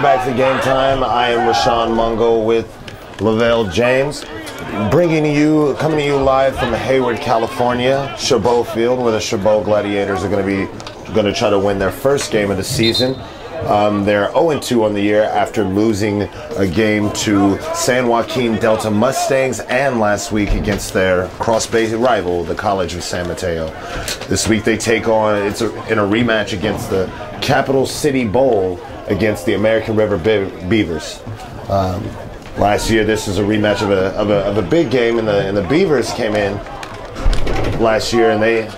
Welcome back to Game Time. I am Rashawn Mungo with Lavelle James, coming to you live from Hayward, California, Chabot Field, where the Chabot Gladiators are going to try to win their first game of the season. They're 0-2 on the year after losing a game to San Joaquin Delta Mustangs and last week against their cross-based rival, the College of San Mateo. This week they take on, in a rematch against the Capital City Bowl against the American River Beavers. Last year this is a rematch of a big game, and the Beavers came in last year and they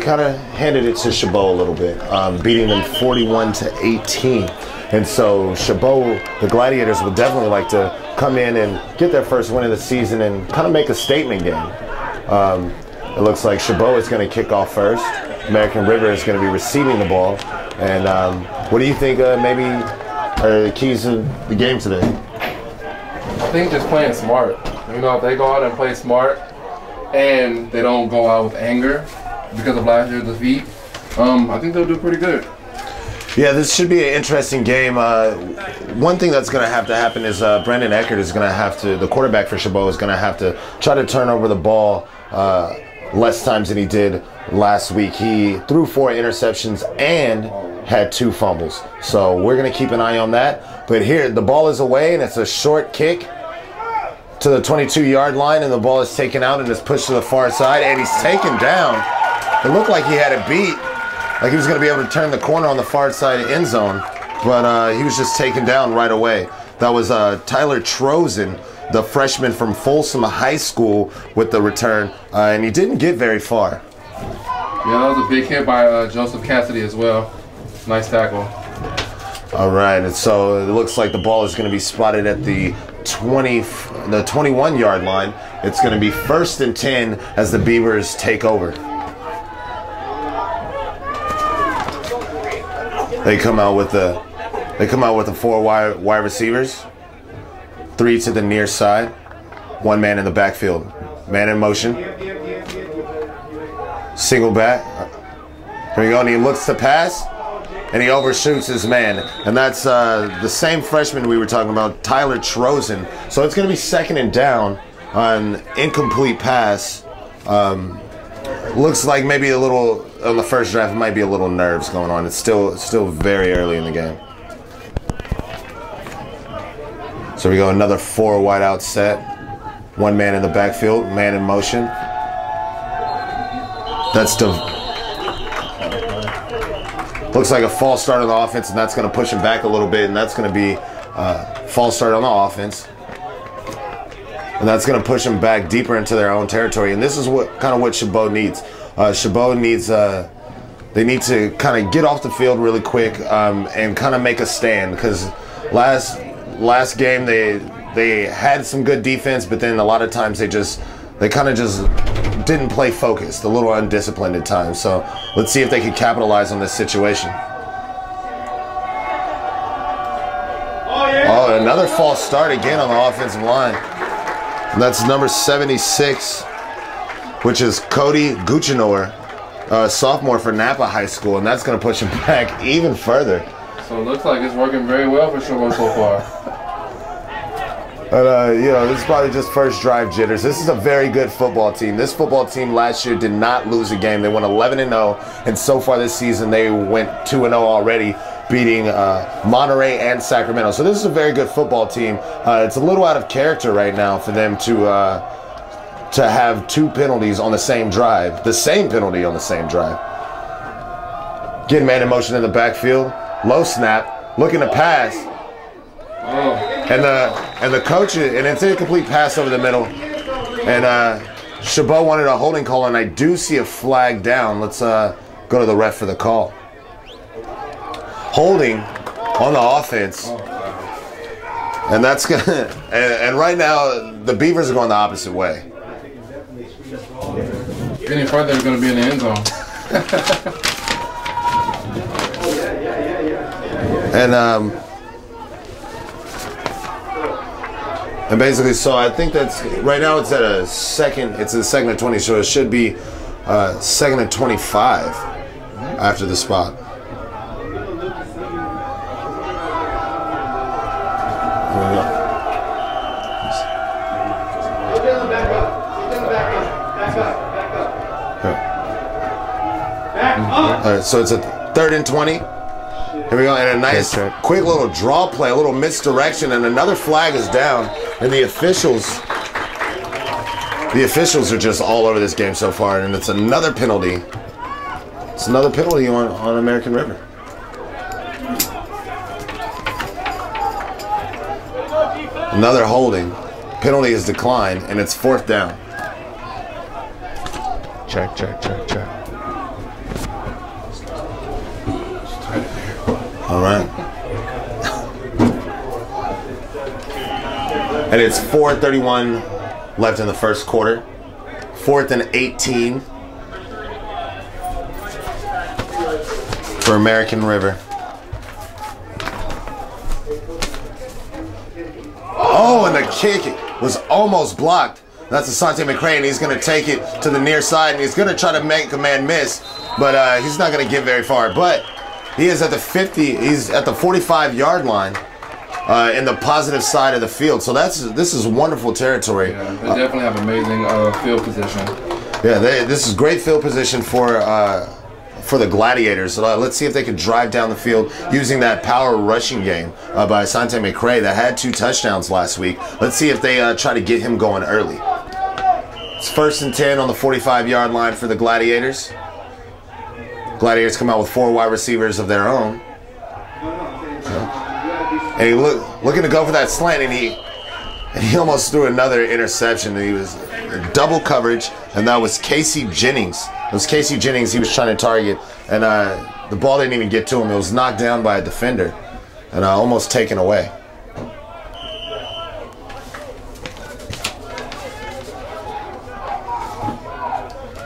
kind of handed it to Chabot a little bit, beating them 41-18. And so Chabot, the Gladiators, would definitely like to come in and get their first win of the season and kind of make a statement game. It looks like Chabot is going to kick off first. American River is going to be receiving the ball. And what do you think maybe are the keys to the game today? I think just playing smart. You know, if they go out and play smart and they don't go out with anger because of last year's defeat, I think they'll do pretty good. Yeah, this should be an interesting game. One thing that's going to have to happen is Brandon Eckert is going to have to, the quarterback for Chabot is going to have to try to turn over the ball less times than he did last week. He threw 4 interceptions and had 2 fumbles. So we're going to keep an eye on that. But here, the ball is away, and it's a short kick to the 22-yard line, and the ball is taken out and is pushed to the far side, and he's taken down. It looked like he had it beat, like he was going to be able to turn the corner on the far side end zone, but he was just taken down right away. That was Tyler Trozen, the freshman from Folsom High School, with the return, and he didn't get very far. Yeah, that was a big hit by Joseph Cassidy as well. Nice tackle. All right, and so it looks like the ball is going to be spotted at the 21-yard line. It's going to be 1st and 10 as the Beavers take over. They come out with the 4 wide receivers, 3 to the near side, 1 man in the backfield, man in motion, single back. Here we go, and he looks to pass, and he overshoots his man, and that's the same freshman we were talking about, Tyler Trozen. So it's going to be 2nd and down on incomplete pass. Looks like maybe a little on the first drive. It might be a little nerves going on. It's still very early in the game. So we go another 4 wide out set. 1 man in the backfield, man in motion. Looks like a false start on the offense, and that's going to push him back a little bit, and that's going to be false start on the offense. And that's going to push them back deeper into their own territory. And this is what Chabot needs. Chabot needs, they need to kind of get off the field really quick and kind of make a stand. Because last game they had some good defense, but then a lot of times they kind of just didn't play focused, a little undisciplined at times. So let's see if they can capitalize on this situation. Oh, another false start again on the offensive line. And that's number 76, which is Cody Guchinor, sophomore for Napa High School, and that's going to push him back even further. So it looks like it's working very well for Chabot so far. But, this is probably just first drive jitters. This is a very good football team. This football team last year did not lose a game. They went 11-0, and so far this season they went 2-0 already, beating Monterey and Sacramento. So this is a very good football team. It's a little out of character right now for them to have 2 penalties on the same drive. The same penalty on the same drive. Getting man in motion in the backfield. Low snap. Looking to pass. Oh. And the coach, and it's an incomplete pass over the middle. And Chabot wanted a holding call, and I do see a flag down. Let's go to the ref for the call. Holding on the offense, and that's gonna. And right now, the Beavers are going the opposite way. Any further, they're going to be in the end zone. And basically, so I think that's right now. It's at a second. It's a 2nd and 20, so it should be 2nd and 25 after the spot. All right, so it's a 3rd and 20. Here we go, and a nice, quick little draw play, a little misdirection, and another flag is down. And the officials are just all over this game so far, and it's another penalty. It's another penalty on American River. Another holding. Penalty is declined, and it's 4th down. Check. All right. And it's 4:31 left in the first quarter. 4th and 18 for American River. Oh, and the kick was almost blocked. That's Asante McCray, and he's going to take it to the near side, and he's going to try to make a man miss, but he's not going to get very far. But he is at the 50. He's at the 45-yard line in the positive side of the field. So this is wonderful territory. Yeah, they definitely have amazing field position. Yeah, this is great field position for the Gladiators. So let's see if they can drive down the field using that power rushing game by Asante McCray that had 2 touchdowns last week. Let's see if they try to get him going early. It's 1st and 10 on the 45-yard line for the Gladiators. Gladiators come out with 4 wide receivers of their own. And he looking to go for that slant, and he almost threw another interception. He was double coverage, and that was Casey Jennings. It was Casey Jennings he was trying to target, and the ball didn't even get to him. It was knocked down by a defender and almost taken away.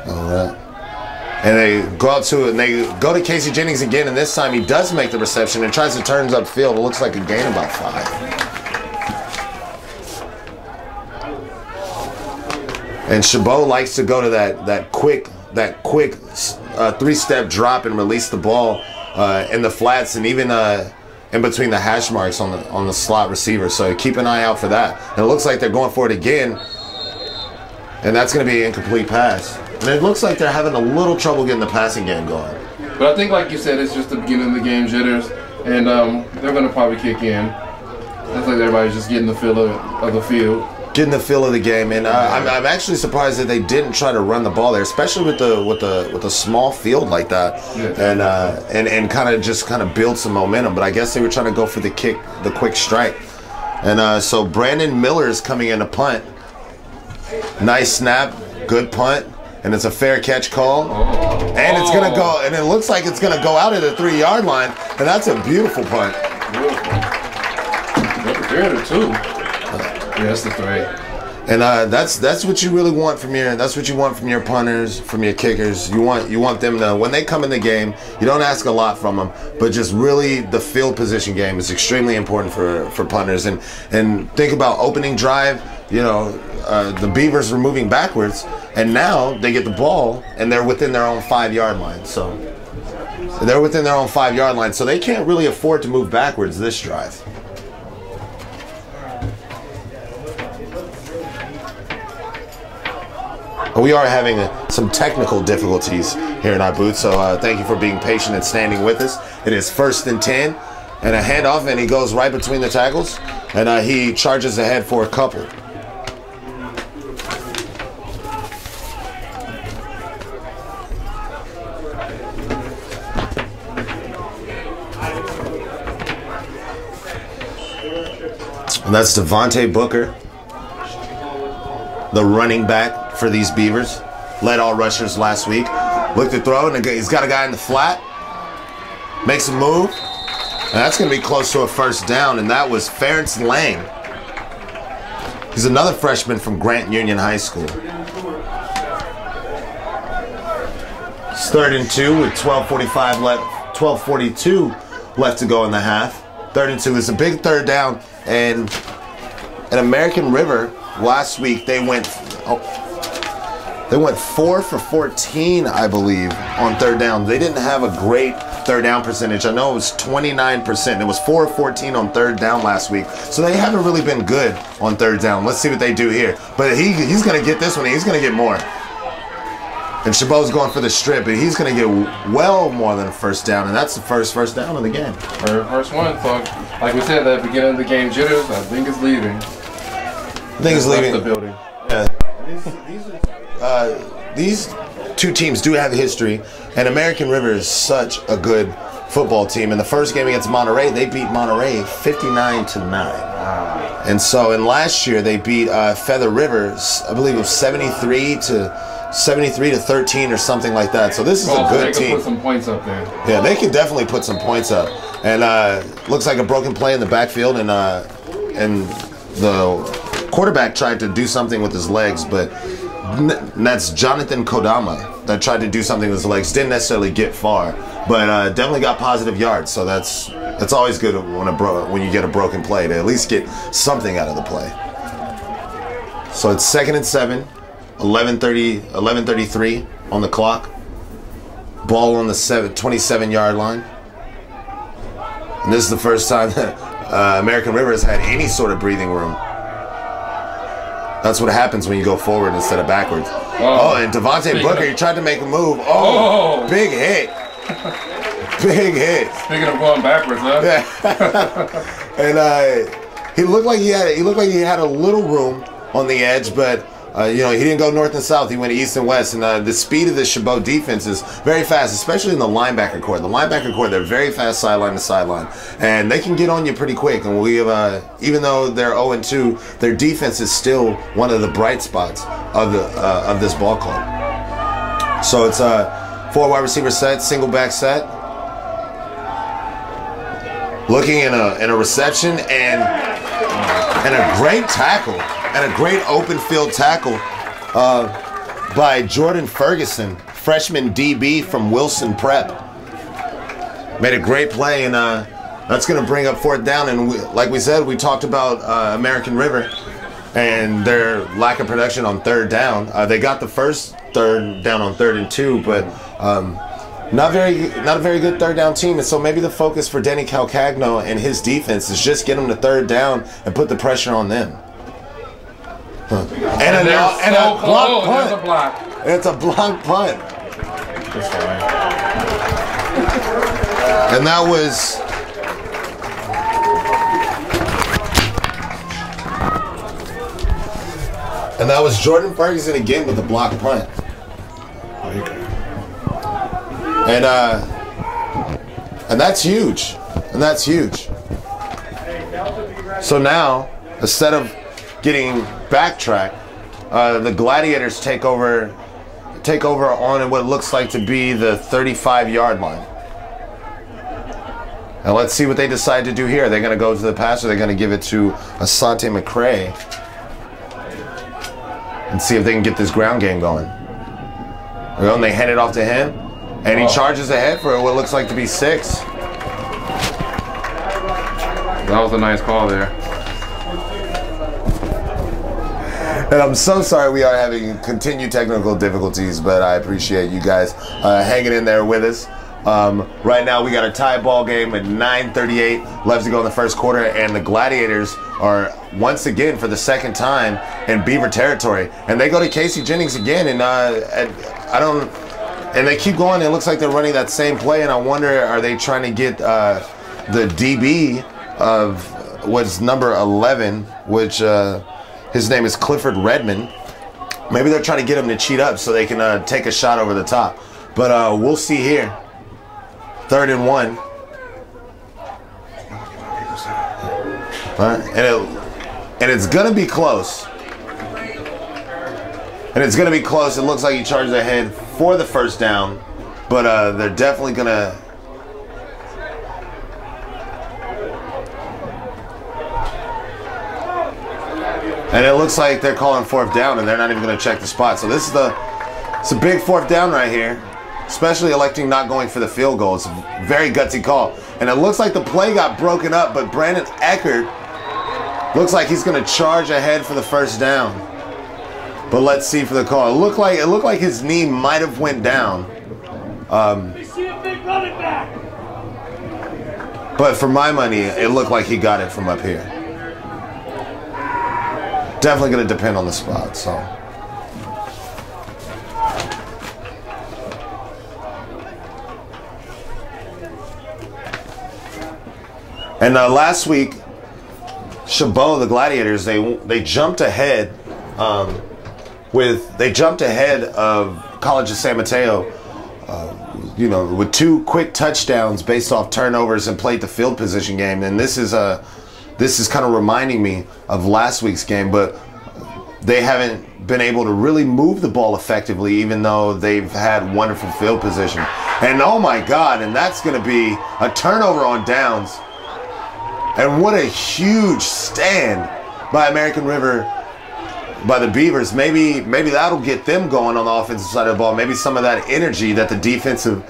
All right. And they go out to it, and they go to Casey Jennings again, and this time he does make the reception and tries to turn upfield. It looks like a gain about 5. And Chabot likes to go to that quick 3-step drop and release the ball in the flats and even in between the hash marks on the slot receiver. So keep an eye out for that. And it looks like they're going for it again, and that's going to be an incomplete pass. And it looks like they're having a little trouble getting the passing game going. But I think, like you said, it's just the beginning of the game jitters, and they're going to probably kick in. It's like everybody's just getting the feel of the field. Getting the feel of the game, and I'm actually surprised that they didn't try to run the ball there, especially with a small field like that, yeah. and kind of build some momentum. But I guess they were trying to go for the quick strike, and so Brandon Miller is coming in to punt. Nice snap, good punt, and it's a fair catch call, and it's gonna go, and it looks like it's gonna go out at the 3-yard line, and that's a beautiful punt. Beautiful. 3 or 2. Yeah, that's the 3. And that's what you really want from your punters, from your kickers. You want them to, when they come in the game, you don't ask a lot from them, but just really the field position game is extremely important for punters. And think about opening drive. The Beavers were moving backwards, and now they get the ball and they're within their own 5-yard line. So they're within their own 5-yard line, so they can't really afford to move backwards this drive. We are having some technical difficulties here in our booth, so thank you for being patient and standing with us. It is 1st and 10, and a handoff, and he goes right between the tackles, and he charges ahead for a couple. And that's Devontae Booker, the running back for these Beavers. Led all rushers last week. Looked to throw, and he's got a guy in the flat. Makes a move. And that's going to be close to a 1st down, and that was Ferentz Lang. He's another freshman from Grant Union High School. It's 3rd and 2 with 12:42 left to go in the half. 3rd and 2 is a big 3rd down, and at American River last week they went 4 for 14, I believe, on 3rd down. They didn't have a great third down percentage. I know it was 29%. It was 4 of 14 on third down last week. So they haven't really been good on third down. Let's see what they do here. But he's going to get this one. He's going to get more. And Chabot's going for the strip, but he's going to get well more than a first down, and that's the first down of the game. First one. So, like we said at the beginning of the game, jitters, I think it's leaving. I think it's leaving. The building. Yeah. These two teams do have history, and American River is such a good football team. In the first game against Monterey, they beat Monterey 59-9. And so, in last year, they beat Feather Rivers, I believe it was 73 to 13 or something like that. So this is a good team. They can put some points up there. Yeah, they can definitely put some points up. And looks like a broken play in the backfield, and the quarterback tried to do something with his legs, but that's Jonathan Kodama that tried to do something with his legs. Didn't necessarily get far, but definitely got positive yards. So that's always good when you get a broken play to at least get something out of the play. So it's 2nd and 7. 11:33 on the clock. Ball on the 27-yard line. And this is the first time that American River has had any sort of breathing room. That's what happens when you go forward instead of backwards. Oh, and Devontae Booker, he tried to make a move. Oh, big hit. Big hit. Speaking of going backwards, huh? Yeah. And he looked like he had a little room on the edge, but he didn't go north and south. He went east and west. And the speed of the Chabot defense is very fast, especially in the linebacker core. The linebacker core, they're very fast sideline to sideline. And they can get on you pretty quick. And we have, even though they're 0-2, their defense is still one of the bright spots of this ball club. So it's a 4 wide receiver set, single back set. Looking in a reception and a great tackle. And a great open field tackle by Jordan Ferguson, freshman DB from Wilson Prep. Made a great play, and that's going to bring up 4th down. And like we said, we talked about American River and their lack of production on 3rd down. They got the first 3rd down on 3rd and 2, but not a very good 3rd down team. And so maybe the focus for Denny Calcagno and his defense is just get them to 3rd down and put the pressure on them. And a block punt. It's a block punt. And that was Jordan Ferguson again with the block punt. And that's huge. And that's huge. So now, instead of getting backtracked, the Gladiators take over on what looks like to be the 35-yard line. And let's see what they decide to do here. Are they going to go to the pass, or are they going to give it to Asante McCray and see if they can get this ground game going? And they hand it off to him, and he charges ahead for what looks like to be 6. That was a nice call there. And I'm so sorry we are having continued technical difficulties, but I appreciate you guys hanging in there with us. Right now we got a tie ball game at 9:38 left to go in the first quarter, and the Gladiators are once again for the 2nd time in Beaver territory, and they go to Casey Jennings again, and and they keep going. It looks like they're running that same play, and I wonder, are they trying to get the DB of what's number 11, which his name is Clifford Redmond. Maybe they're trying to get him to cheat up so they can take a shot over the top. But we'll see here. 3rd and 1. And it's going to be close. And it's going to be close. It looks like he charges ahead for the 1st down. But they're definitely going to... And it looks like they're calling 4th down, and they're not even going to check the spot. So it's a big 4th down right here, especially electing not going for the field goal. It's a very gutsy call. And it looks like the play got broken up, but Brandon Eckert looks like he's going to charge ahead for the 1st down. But let's see for the call. It looked like his knee might have went down. They see a big running back. But for my money, it looked like he got it from up here. Definitely going to depend on the spot, so. And last week, Chabot, the Gladiators, they jumped ahead of College of San Mateo, with 2 quick touchdowns based off turnovers and played the field position game. And this is kind of reminding me of last week's game, but they haven't been able to really move the ball effectively, even though they've had wonderful field position. And oh my God, and that's going to be a turnover on downs. And what a huge stand by American River, by the Beavers. Maybe that'll get them going on the offensive side of the ball. Maybe some of that energy that the defensive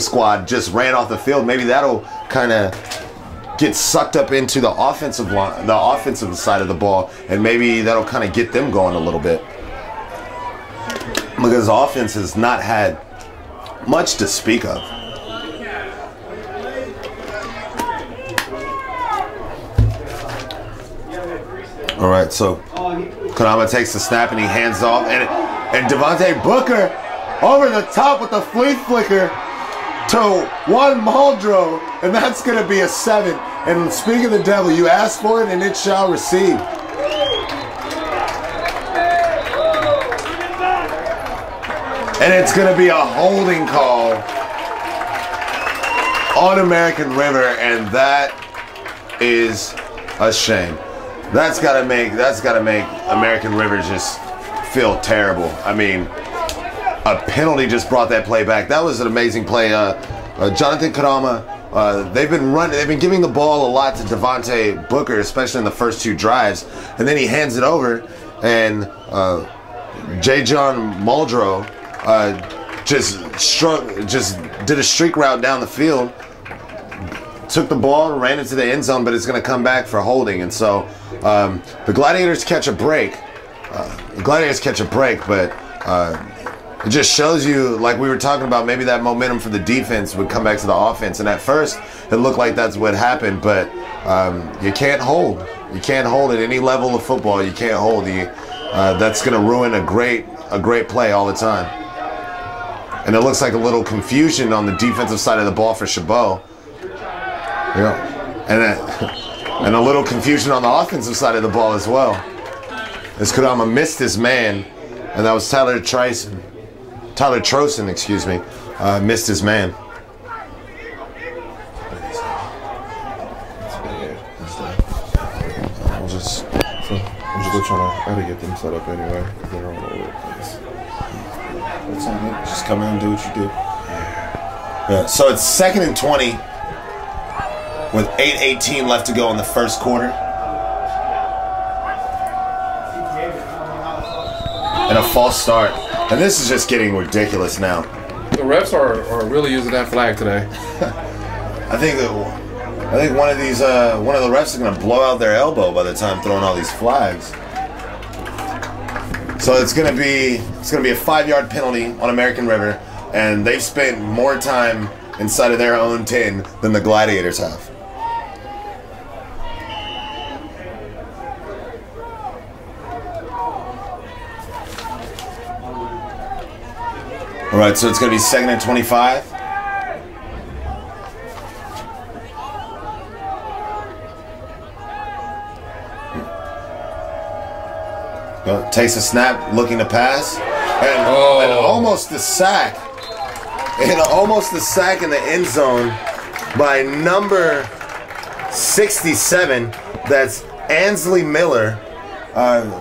squad just ran off the field, maybe that'll kind of get sucked up into the offensive side of the ball, and maybe that'll kind of get them going a little bit. Because the offense has not had much to speak of. All right, so Kodama takes the snap and he hands off, and Devontae Booker over the top with the flea flicker to Juan Muldrow, and that's going to be a 7. And speaking of the devil, you ask for it and it shall receive. And it's going to be a holding call on American River, and that is a shame. That's gotta make American River just feel terrible. I mean, a penalty just brought that play back. That was an amazing play. Jonathan Kodama, they've been giving the ball a lot to Devontae Booker, especially in the first 2 drives, and then he hands it over, and J. John Muldrow just did a streak route down the field, took the ball, ran into the end zone, but it's going to come back for holding. And so the Gladiators catch a break. But it just shows you, like we were talking about, maybe that momentum for the defense would come back to the offense. And at first, it looked like that's what happened, but you can't hold. You can't hold at any level of football. You can't hold. That's going to ruin a great play all the time. And it looks like a little confusion on the defensive side of the ball for Chabot. And a little confusion on the offensive side of the ball as well, as Kodama missed his man, and that was Tyler Trosen, missed his man. I'm just trying to get them set up anyway. They're all over the place. What's on it? Just come in and do what you do. Yeah. So it's 2nd and 20. With 8:18 left to go in the first quarter. And a false start. And this is just getting ridiculous now. The refs are really using that flag today. I think one of the refs is going to blow out their elbow by the time throwing all these flags. So it's going to be a 5-yard penalty on American River, and they've spent more time inside of their own 10 than the Gladiators have. All right, so it's going to be 2nd and 25. Takes a snap, looking to pass, and almost the sack. And almost the sack in the end zone by number 67. That's Ansley Miller,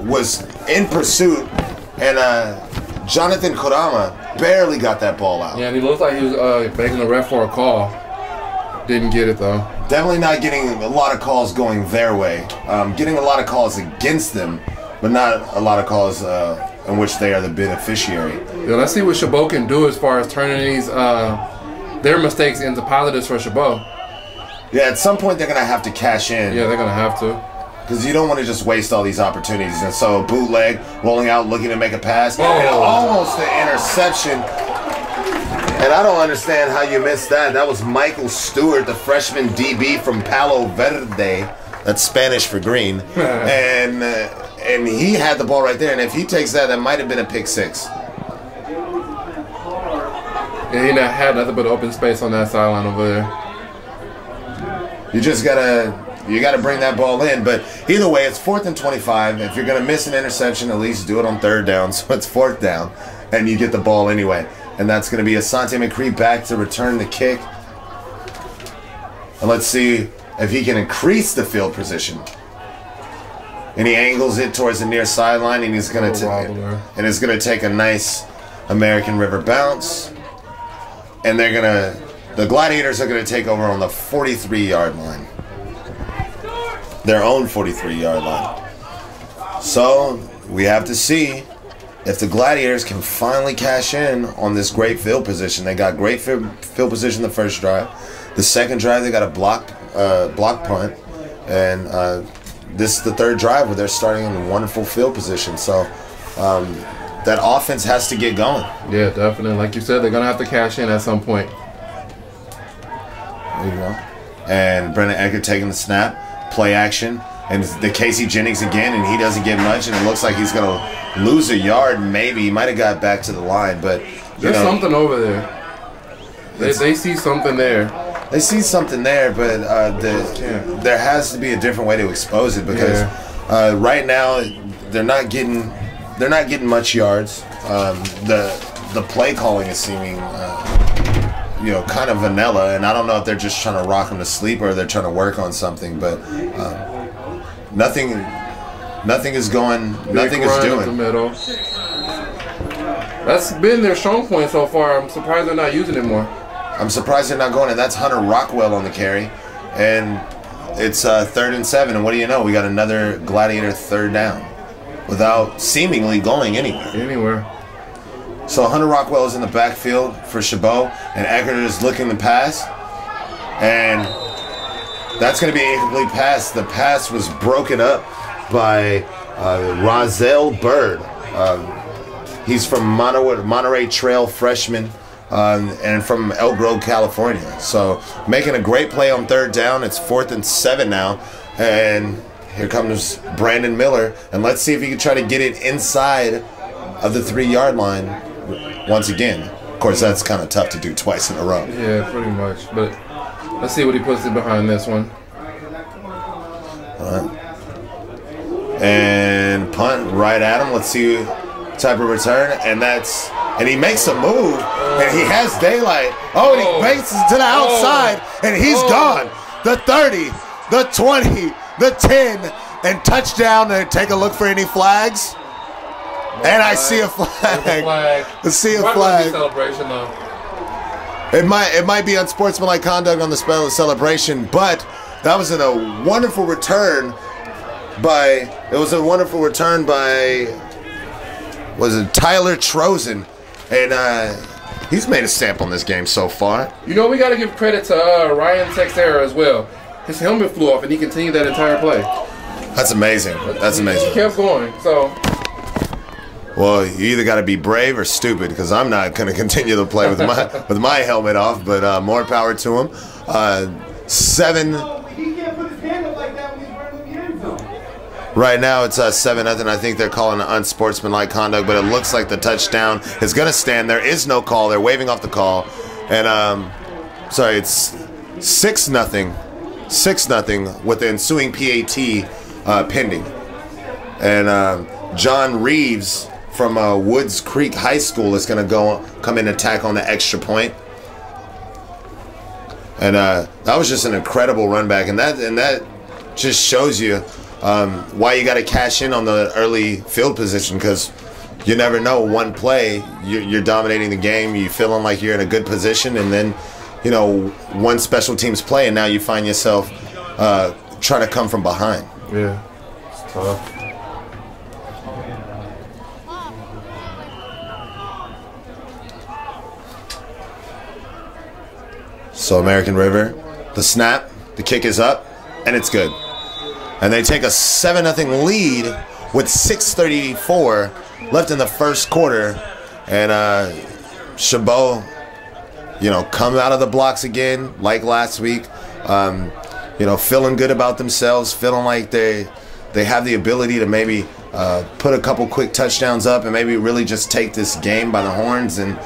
was in pursuit, and Jonathan Kodama barely got that ball out. Yeah, and he looked like he was begging the ref for a call. Didn't get it, though. Definitely not getting a lot of calls going their way. Getting a lot of calls against them, but not a lot of calls in which they are the beneficiary. Yeah, let's see what Chabot can do as far as turning these their mistakes into positives for Chabot. Yeah, at some point they're going to have to cash in. Yeah, they're going to have to. Because you don't want to just waste all these opportunities. And so bootleg, rolling out, looking to make a pass. And almost the interception. And I don't understand how you missed that. That was Michael Stewart, the freshman DB from Palo Verde. That's Spanish for green. And he had the ball right there. And if he takes that, that might have been a pick six. Yeah, he had nothing but open space on that sideline over there. You just gotta bring that ball in. But either way, it's 4th and 25. If you're gonna miss an interception, at least do it on 3rd down. So it's 4th down, and you get the ball anyway. And that's gonna be Asante McCree back to return the kick. And let's see if he can increase the field position. And he angles it towards the near sideline, and it's gonna take a nice American River bounce. And the Gladiators are gonna take over on the 43-yard line. Their own 43-yard line. So we have to see if the Gladiators can finally cash in on this great field position. They got great field position the first drive. The second drive, they got a block punt. And this is the 3rd drive where they're starting in wonderful field position. So that offense has to get going. Yeah, definitely. Like you said, they're going to have to cash in at some point. There you go. And Brennan Eckert taking the snap. Play action. And the Casey Jennings again, and he doesn't get much, and it looks like he's going to lose a yard maybe. He might have got back to the line, but there's something over there. They see something there. They see something there, but there has to be a different way to expose it because right now they're not getting much yards. The play calling is seeming kind of vanilla, and I don't know if they're just trying to rock them to sleep or they're trying to work on something, but nothing is going. Nothing is doing. The middle. That's been their strong point so far. I'm surprised they're not using it more. I'm surprised they're not going, and that's Hunter Rockwell on the carry. And it's 3rd and 7, and what do you know? We got another Gladiator 3rd down without seemingly going anywhere. So Hunter Rockwell is in the backfield for Chabot, and Eckert is looking to pass. And that's going to be an incomplete pass. The pass was broken up by Rozelle Bird. He's from Monterey Trail freshman. And from Elk Grove, California. So making a great play on 3rd down. It's 4th and 7 now. And here comes Brandon Miller. And let's see if he can try to get it inside of the 3-yard line once again. Of course, that's kind of tough to do twice in a row. Yeah, pretty much. But let's see what he puts in behind this one. All right. And punt right at him. Let's see what type of return. And he makes a move, and he has daylight. Oh, and he makes it to the outside, and he's gone. The 30, the 20, the 10, and touchdown. And take a look for any flags. And I see a flag. I see a flag. Celebration, though. It might be unsportsmanlike conduct on the celebration, but that was a wonderful return by. Was it Tyler Trozen? And he's made a stamp on this game so far. You know, we got to give credit to Ryan Texera as well. His helmet flew off, and he continued that entire play. That's amazing. That's amazing. He kept going. So, well, you either got to be brave or stupid, because I'm not going to continue to play with my helmet off. But more power to him. 7. Right now it's 7-0. I think they're calling it unsportsmanlike conduct, but it looks like the touchdown is going to stand. There is no call. They're waving off the call. And, sorry, it's 6-0. 6-0 with the ensuing PAT pending. And John Reeves from Woods Creek High School is going to come in and attack on the extra point. And that was just an incredible run back. And that just shows you why you got to cash in on the early field position, because you never know. One play, you're dominating the game, you feeling like you're in a good position, and then, one special teams play, and now you find yourself trying to come from behind. Yeah, it's tough. So American River, the snap, the kick is up, and it's good. And they take a 7-0 lead with 6:34 left in the first quarter. And Chabot come out of the blocks again like last week. Feeling good about themselves, feeling like they have the ability to maybe put a couple quick touchdowns up and maybe really just take this game by the horns. And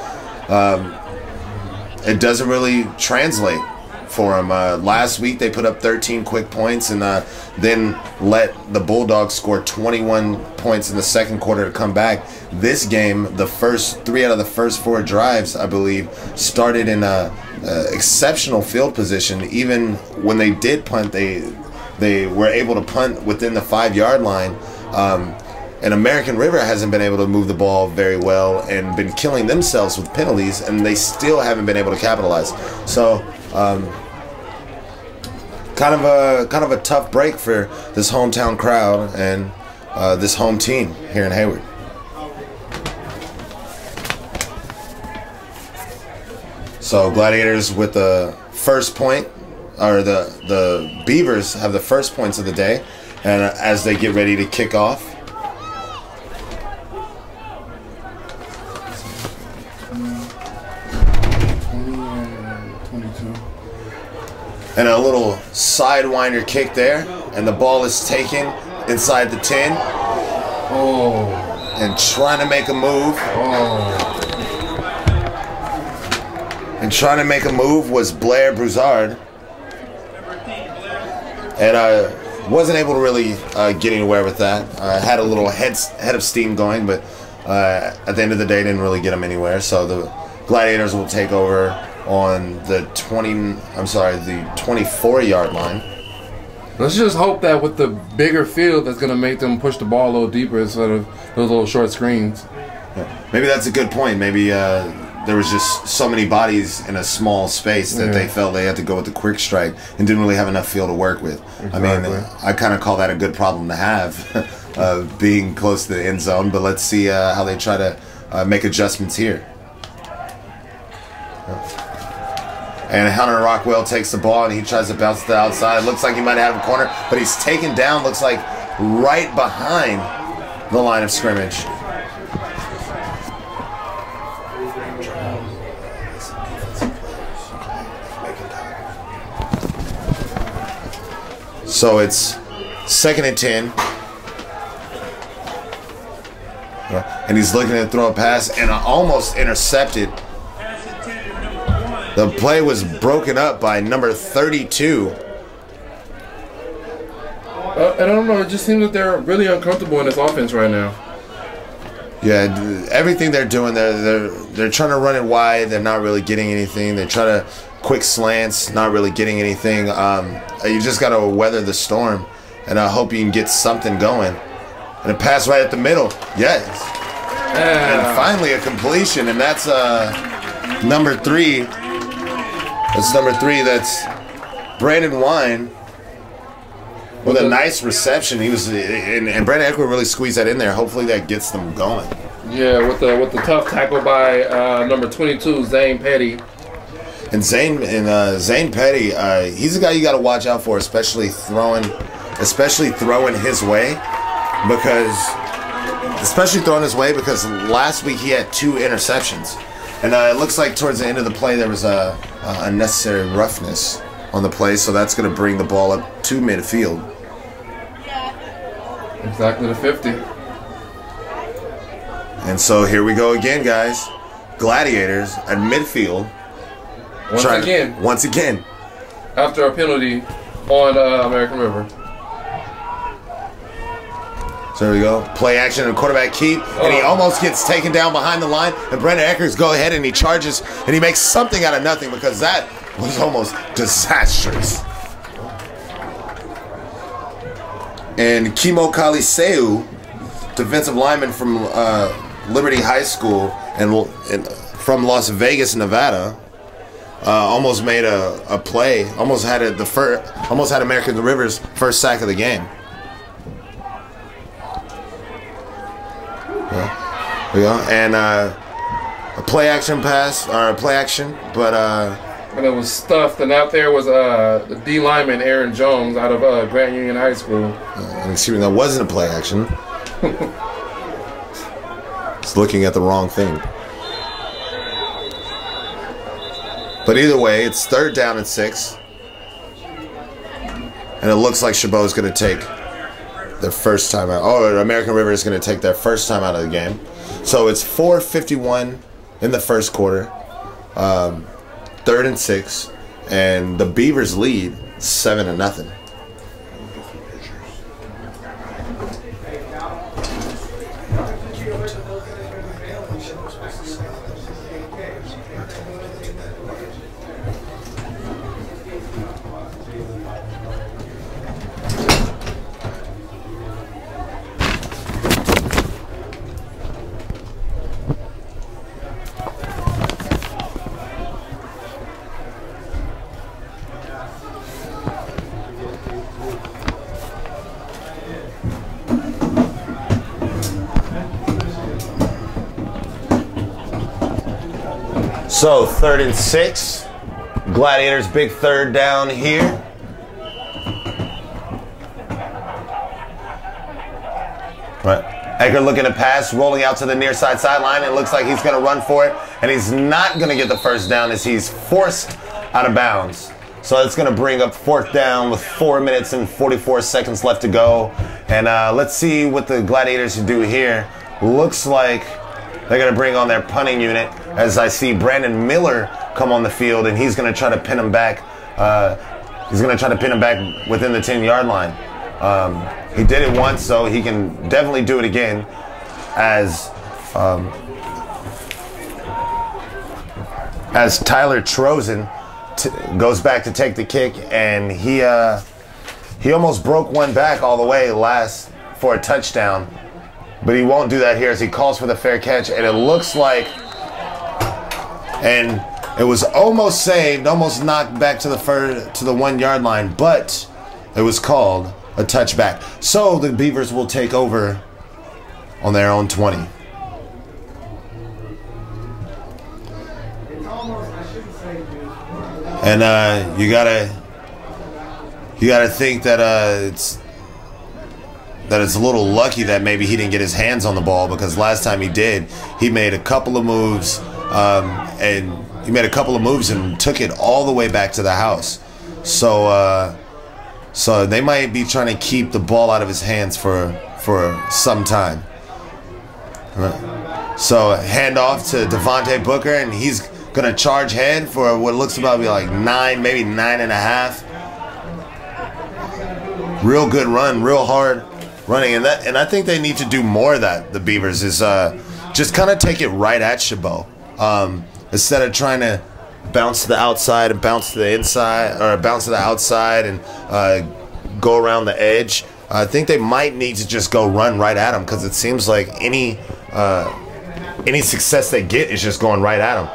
it doesn't really translate for them. Last week they put up 13 quick points and then let the Bulldogs score 21 points in the second quarter to come back. This game, the first 3 out of the first 4 drives, I believe, started in exceptional field position. Even when they did punt, they were able to punt within the 5-yard line. And American River hasn't been able to move the ball very well and been killing themselves with penalties, and they still haven't been able to capitalize. So kind of a tough break for this hometown crowd and this home team here in Hayward. So Gladiators with the first point, or the Beavers have the first points of the day, and as they get ready to kick off. And a little sidewinder kick there, and the ball is taken inside the 10. Oh. And trying to make a move. Oh. And trying to make a move was Blair Broussard. And wasn't able to really get anywhere with that. Had a little head of steam going, but at the end of the day didn't really get him anywhere. So the Gladiators will take over on the 24-yard line. Let's just hope that with the bigger field, that's going to make them push the ball a little deeper instead of those little short screens. Yeah. Maybe that's a good point. Maybe there was just so many bodies in a small space that they felt they had to go with the quick strike and didn't really have enough field to work with. Exactly. I mean, I kind of call that a good problem to have, being close to the end zone. But let's see how they try to make adjustments here. And Hunter Rockwell takes the ball and he tries to bounce to the outside. Looks like he might have a corner, but he's taken down, looks like right behind the line of scrimmage. So it's 2nd and 10. And he's looking to throw a pass and almost intercepted. The play was broken up by number 32. And I don't know, it just seems that they're really uncomfortable in this offense right now. Yeah, everything they're doing, they're trying to run it wide. They're not really getting anything. They try to quick slants, not really getting anything. You just got to weather the storm, and I hope you can get something going. And a pass right at the middle. Yes. And finally a completion, and that's number 3. That's number 3. That's Brandon Wine with a nice reception. He was, and Brandon Eckler really squeezed that in there. Hopefully that gets them going. Yeah, with the tough tackle by number 22, Zane Petty. And Zane Petty, he's a guy you got to watch out for, especially throwing his way, because last week he had 2 interceptions. And it looks like towards the end of the play there was a unnecessary roughness on the play, so that's going to bring the ball up to midfield. Exactly the 50. And so here we go again, guys. Gladiators at midfield. Once again. After a penalty on American River. So there we go. Play action and quarterback keep. And he almost gets taken down behind the line. And Brandon Eckers go ahead and he charges. And he makes something out of nothing because that was almost disastrous. And Kimo Kaliseu, defensive lineman from Liberty High School and from Las Vegas, Nevada, almost made a play. Almost had American River's first sack of the game. There we go. And a play action pass, or a play action, but and it was stuffed, and out there was the D lineman Aaron Jones out of Grant Union High School. Excuse me, that wasn't a play action. It's looking at the wrong thing. But either way, it's 3rd down and 6. And it looks like Chabot is going to take their first time out. Oh, American River is going to take their first time out of the game. So it's 4:51 in the first quarter. 3rd and 6. And the Beavers lead 7-0. So 3rd and 6. Gladiators big 3rd down here. Right. Edgar looking to pass, rolling out to the near side sideline. It looks like he's going to run for it, and he's not going to get the first down as he's forced out of bounds. So it's going to bring up 4th down with 4 minutes and 44 seconds left to go. And let's see what the Gladiators do here. Looks like they're going to bring on their punting unit as I see Brandon Miller come on the field, and he's going to try to pin him back. He's going to try to pin him back within the 10-yard line. He did it once, so he can definitely do it again as Tyler Trozen goes back to take the kick, and he almost broke one back all the way last for a touchdown. But he won't do that here as he calls for the fair catch, and it looks like, and it was almost saved, almost knocked back to the 1-yard line, but it was called a touchback. So the Beavers will take over on their own 20. And you gotta think that it's a little lucky that maybe he didn't get his hands on the ball, because last time he did, he made a couple of moves and took it all the way back to the house. So they might be trying to keep the ball out of his hands for some time. So handoff to Devontae Booker, and he's gonna charge head for what looks about to be like 9, maybe 9.5. Real good run, real hard running, and I think they need to do more of that. The Beavers is just kind of take it right at Chabot instead of trying to bounce to the outside and bounce to the inside, or bounce to the outside and go around the edge. I think they might need to just go run right at him, because it seems like any success they get is just going right at him.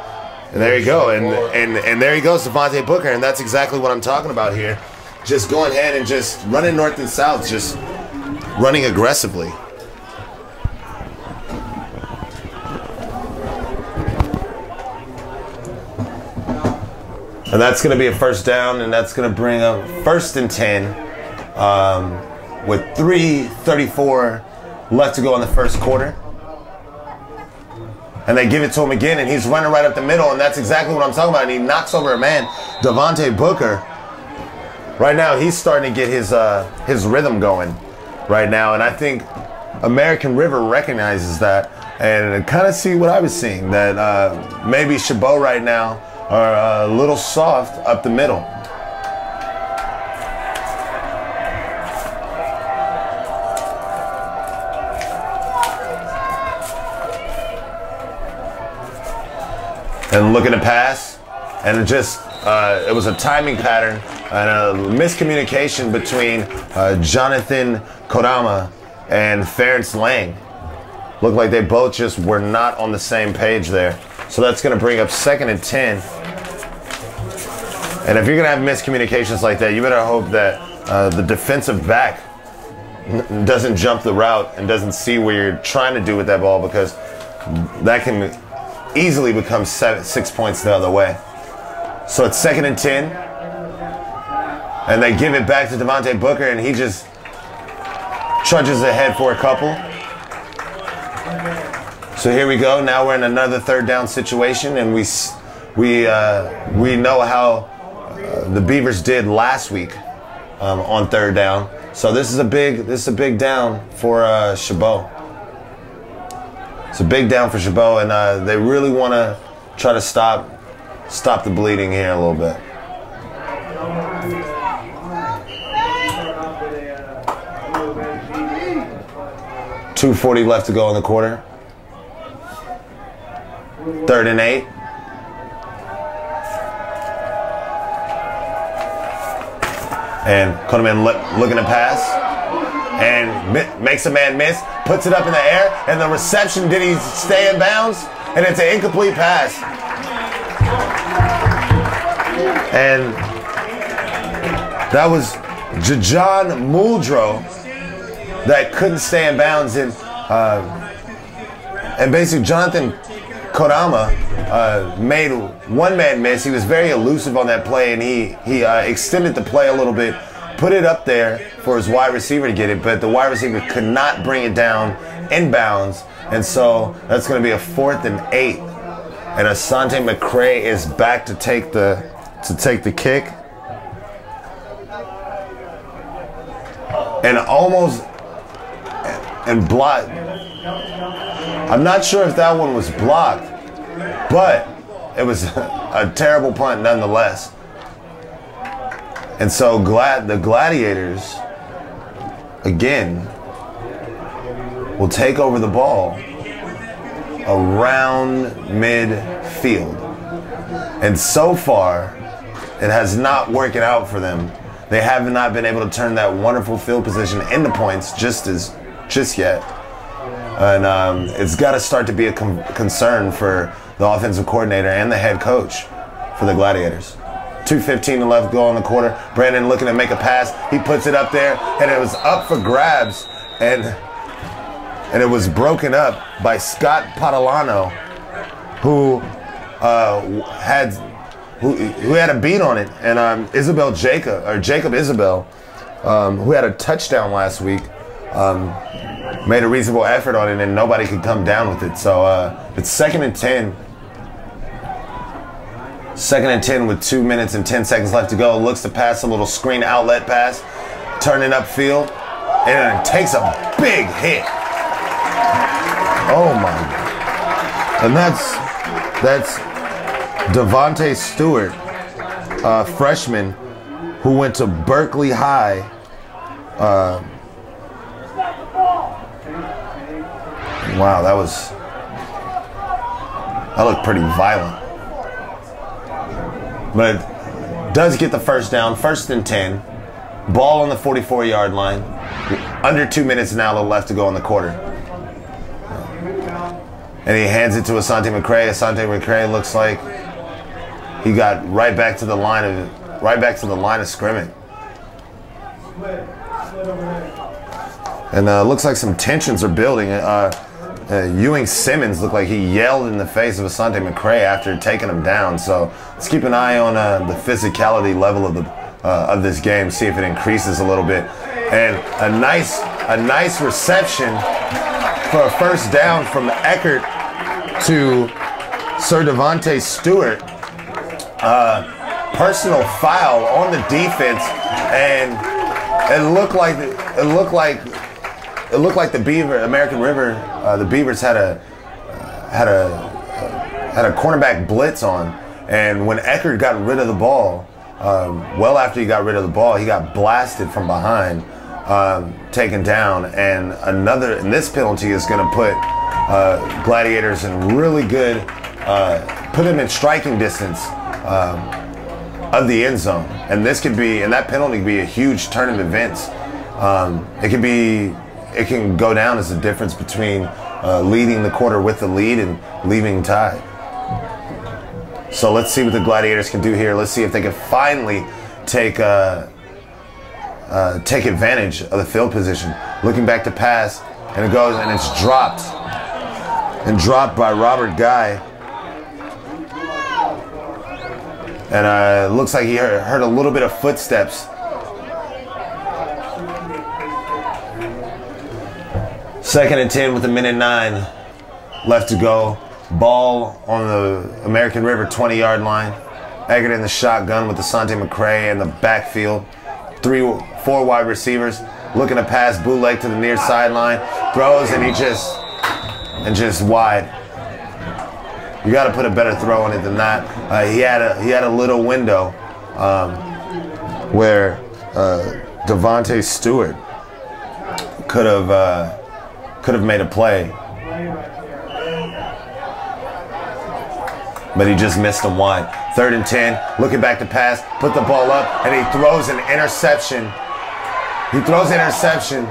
And there you go, and there he goes, Devontae Booker, and that's exactly what I'm talking about here. Just going ahead and just running north and south, just running aggressively. And that's going to be a first down, and that's going to bring up 1st and 10 with 3:34 left to go in the first quarter. And they give it to him again, and he's running right up the middle, and that's exactly what I'm talking about. And he knocks over a man, Devontae Booker. Right now, he's starting to get his rhythm going right now, and I think American River recognizes that and kind of see what I was seeing, that maybe Chabot right now are a little soft up the middle. And looking to pass, and it was a timing pattern and a miscommunication between Jonathan Kodama and Ference Lang. Looked like they both just were not on the same page there. So that's going to bring up 2nd and 10. And if you're going to have miscommunications like that, you better hope that the defensive back doesn't jump the route and doesn't see what you're trying to do with that ball, because that can easily become 6 points the other way. So it's 2nd and 10. And they give it back to Devontae Booker, and he just trudges ahead for a couple. So here we go. Now we're in another 3rd down situation, and we know how the Beavers did last week on third down. So this is a big down for Chabot. It's a big down for Chabot, and they really want to try to stop the bleeding here a little bit. .240 left to go in the quarter. 3rd and 8. And Koneman looking to pass. And makes a man miss. Puts it up in the air. And the reception, did he stay in bounds? And it's an incomplete pass. And that was Jajon Muldrow that couldn't stay in bounds. And basically Jonathan Kodama made one man miss. He was very elusive on that play, and he extended the play a little bit, put it up there for his wide receiver to get it, but the wide receiver could not bring it down in bounds, and so that's going to be a 4th and 8. And Asante McCray is back to take the kick, and almost and blocked. I'm not sure if that one was blocked, but it was a terrible punt nonetheless. And so the Gladiators, again, will take over the ball around midfield. And so far, it has not worked out for them. They have not been able to turn that wonderful field position into points just yet. And it's got to start to be a concern for the offensive coordinator and the head coach for the Gladiators. 2:15 left to go in the quarter. Brandon looking to make a pass. He puts it up there, and it was up for grabs, and it was broken up by Scott Padalano, who had a beat on it, and Jacob Isabel, who had a touchdown last week, made a reasonable effort on it, and nobody could come down with it. So it's 2nd and 10. 2nd and 10 with 2 minutes and 10 seconds left to go. Looks to pass a little screen outlet pass, turning upfield, and it takes a big hit. Oh my God. And that's Devontae Stewart, freshman, who went to Berkeley High. Wow, that looked pretty violent. But it does get the first down, 1st and 10. Ball on the 44-yard line. Under 2 minutes now left to go in the quarter. And he hands it to Asante McCray. Asante McCray looks like he got right back to the line of scrimmage. And looks like some tensions are building. Ewing Simmons looked like he yelled in the face of Asante McCray after taking him down. So let's keep an eye on the physicality level of this game, see if it increases a little bit. And a nice reception for a first down from Eckert to Sir Devontae Stewart. Personal foul on the defense, and it looked like the American River, the Beavers had a cornerback blitz on, and when Eckert got rid of the ball, well after he got rid of the ball, he got blasted from behind, taken down, and this penalty is going to put Gladiators in really good, put them in striking distance of the end zone, and that penalty could be a huge turn of events. It can go down as the difference between leading the quarter with the lead and leaving tied. So let's see what the Gladiators can do here. Let's see if they can finally take advantage of the field position. Looking back to pass, and it goes, and it's dropped by Robert Guy. And it looks like he heard a little bit of footsteps. Second and 10 with 1:09 left to go. Ball on the American River 20-yard line. Eggert in the shotgun with Asante McCray in the backfield. 4 wide receivers looking to pass bootleg to the near sideline. Throws and just wide. You got to put a better throw on it than that. He had a little window where Devontae Stewart could have made a play, but he just missed him wide. 3rd and 10, looking back to pass, put the ball up, and he throws an interception. He throws an interception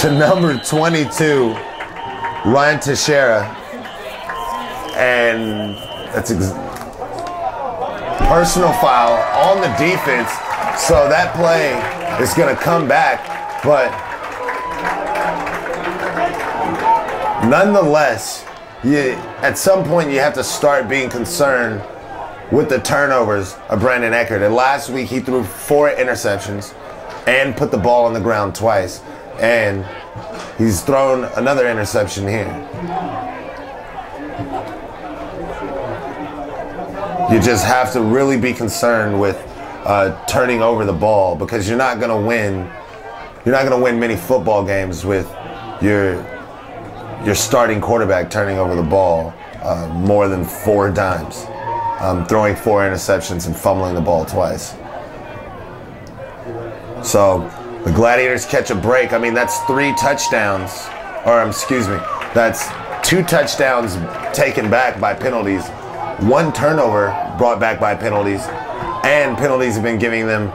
to number 22, Ryan Teixeira, and that's personal foul on the defense. So that play is going to come back, but nonetheless, at some point you have to start being concerned with the turnovers of Brandon Eggert. And last week he threw 4 interceptions and put the ball on the ground twice. And he's thrown another interception here. You just have to really be concerned with turning over the ball, because you're not going to win. You're not going to win many football games with your starting quarterback turning over the ball more than 4 times, throwing 4 interceptions and fumbling the ball twice. So the Gladiators catch a break. I mean, that's 3 touchdowns, or excuse me, that's 2 touchdowns taken back by penalties, 1 turnover brought back by penalties, and penalties have been giving them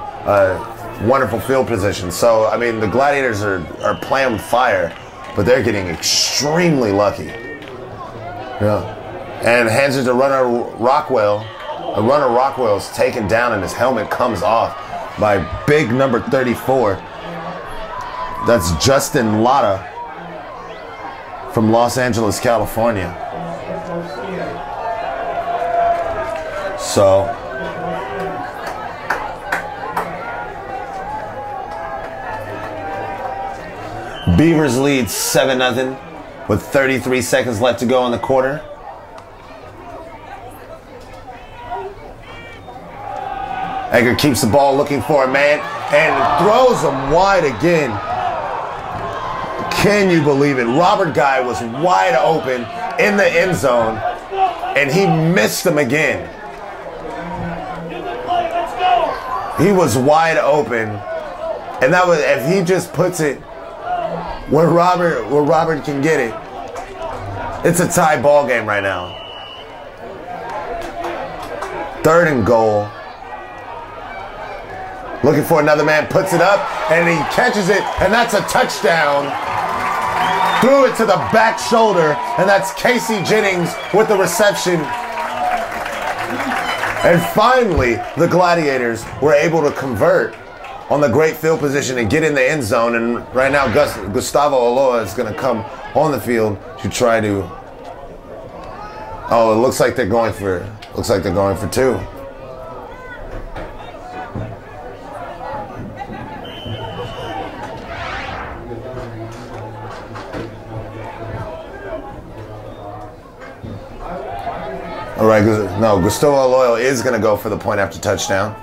wonderful field position. So, I mean, the Gladiators are playing with fire, but they're getting extremely lucky. Yeah. And hands it to Runner Rockwell. Runner Rockwell is taken down and his helmet comes off by big number 34. That's Justin Latta from Los Angeles, California. So Beavers lead 7-0 with 33 seconds left to go in the quarter. Eggert keeps the ball looking for a man and throws him wide again. Can you believe it? Robert Guy was wide open in the end zone and he missed him again. He was wide open, and that was, if he just puts it where Robert can get it, it's a tie ball game right now. 3rd and goal. Looking for another man, puts it up, and he catches it, and that's a touchdown. Threw it to the back shoulder, and that's Casey Jennings with the reception. And finally, the Gladiators were able to convert on the great field position and get in the end zone. And right now, Gustavo Aloa is going to come on the field to try to. Oh, it looks like they're going for 2. All right, no, Gustavo Aloa is going to go for the point after touchdown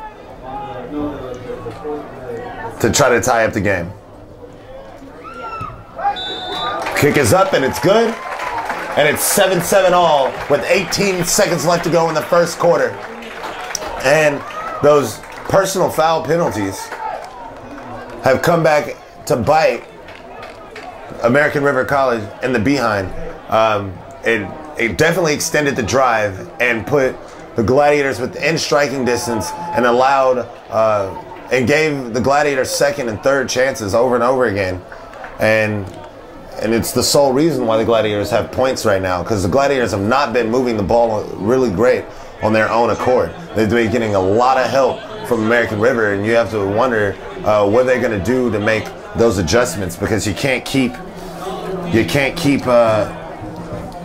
to try to tie up the game. Kick is up and it's good. And it's 7-7 all with 18 seconds left to go in the first quarter. And those personal foul penalties have come back to bite American River College in the behind. It definitely extended the drive and put the Gladiators within striking distance and allowed and gave the Gladiators 2nd and 3rd chances over and over again. And it's the sole reason why the Gladiators have points right now, because the Gladiators have not been moving the ball really great on their own accord. They've been getting a lot of help from American River, and you have to wonder what they're going to do to make those adjustments, because you can't keep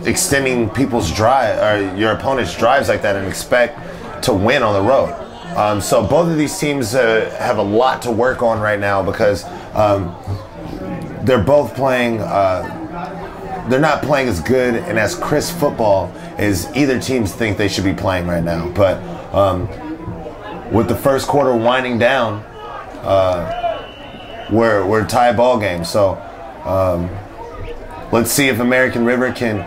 extending people's drive or your opponent's drives like that and expect to win on the road. So both of these teams have a lot to work on right now, because they're both playing they're not playing as good and as crisp football as either teams think they should be playing right now. But with the first quarter winding down, we're a tie ball game. So let's see if American River can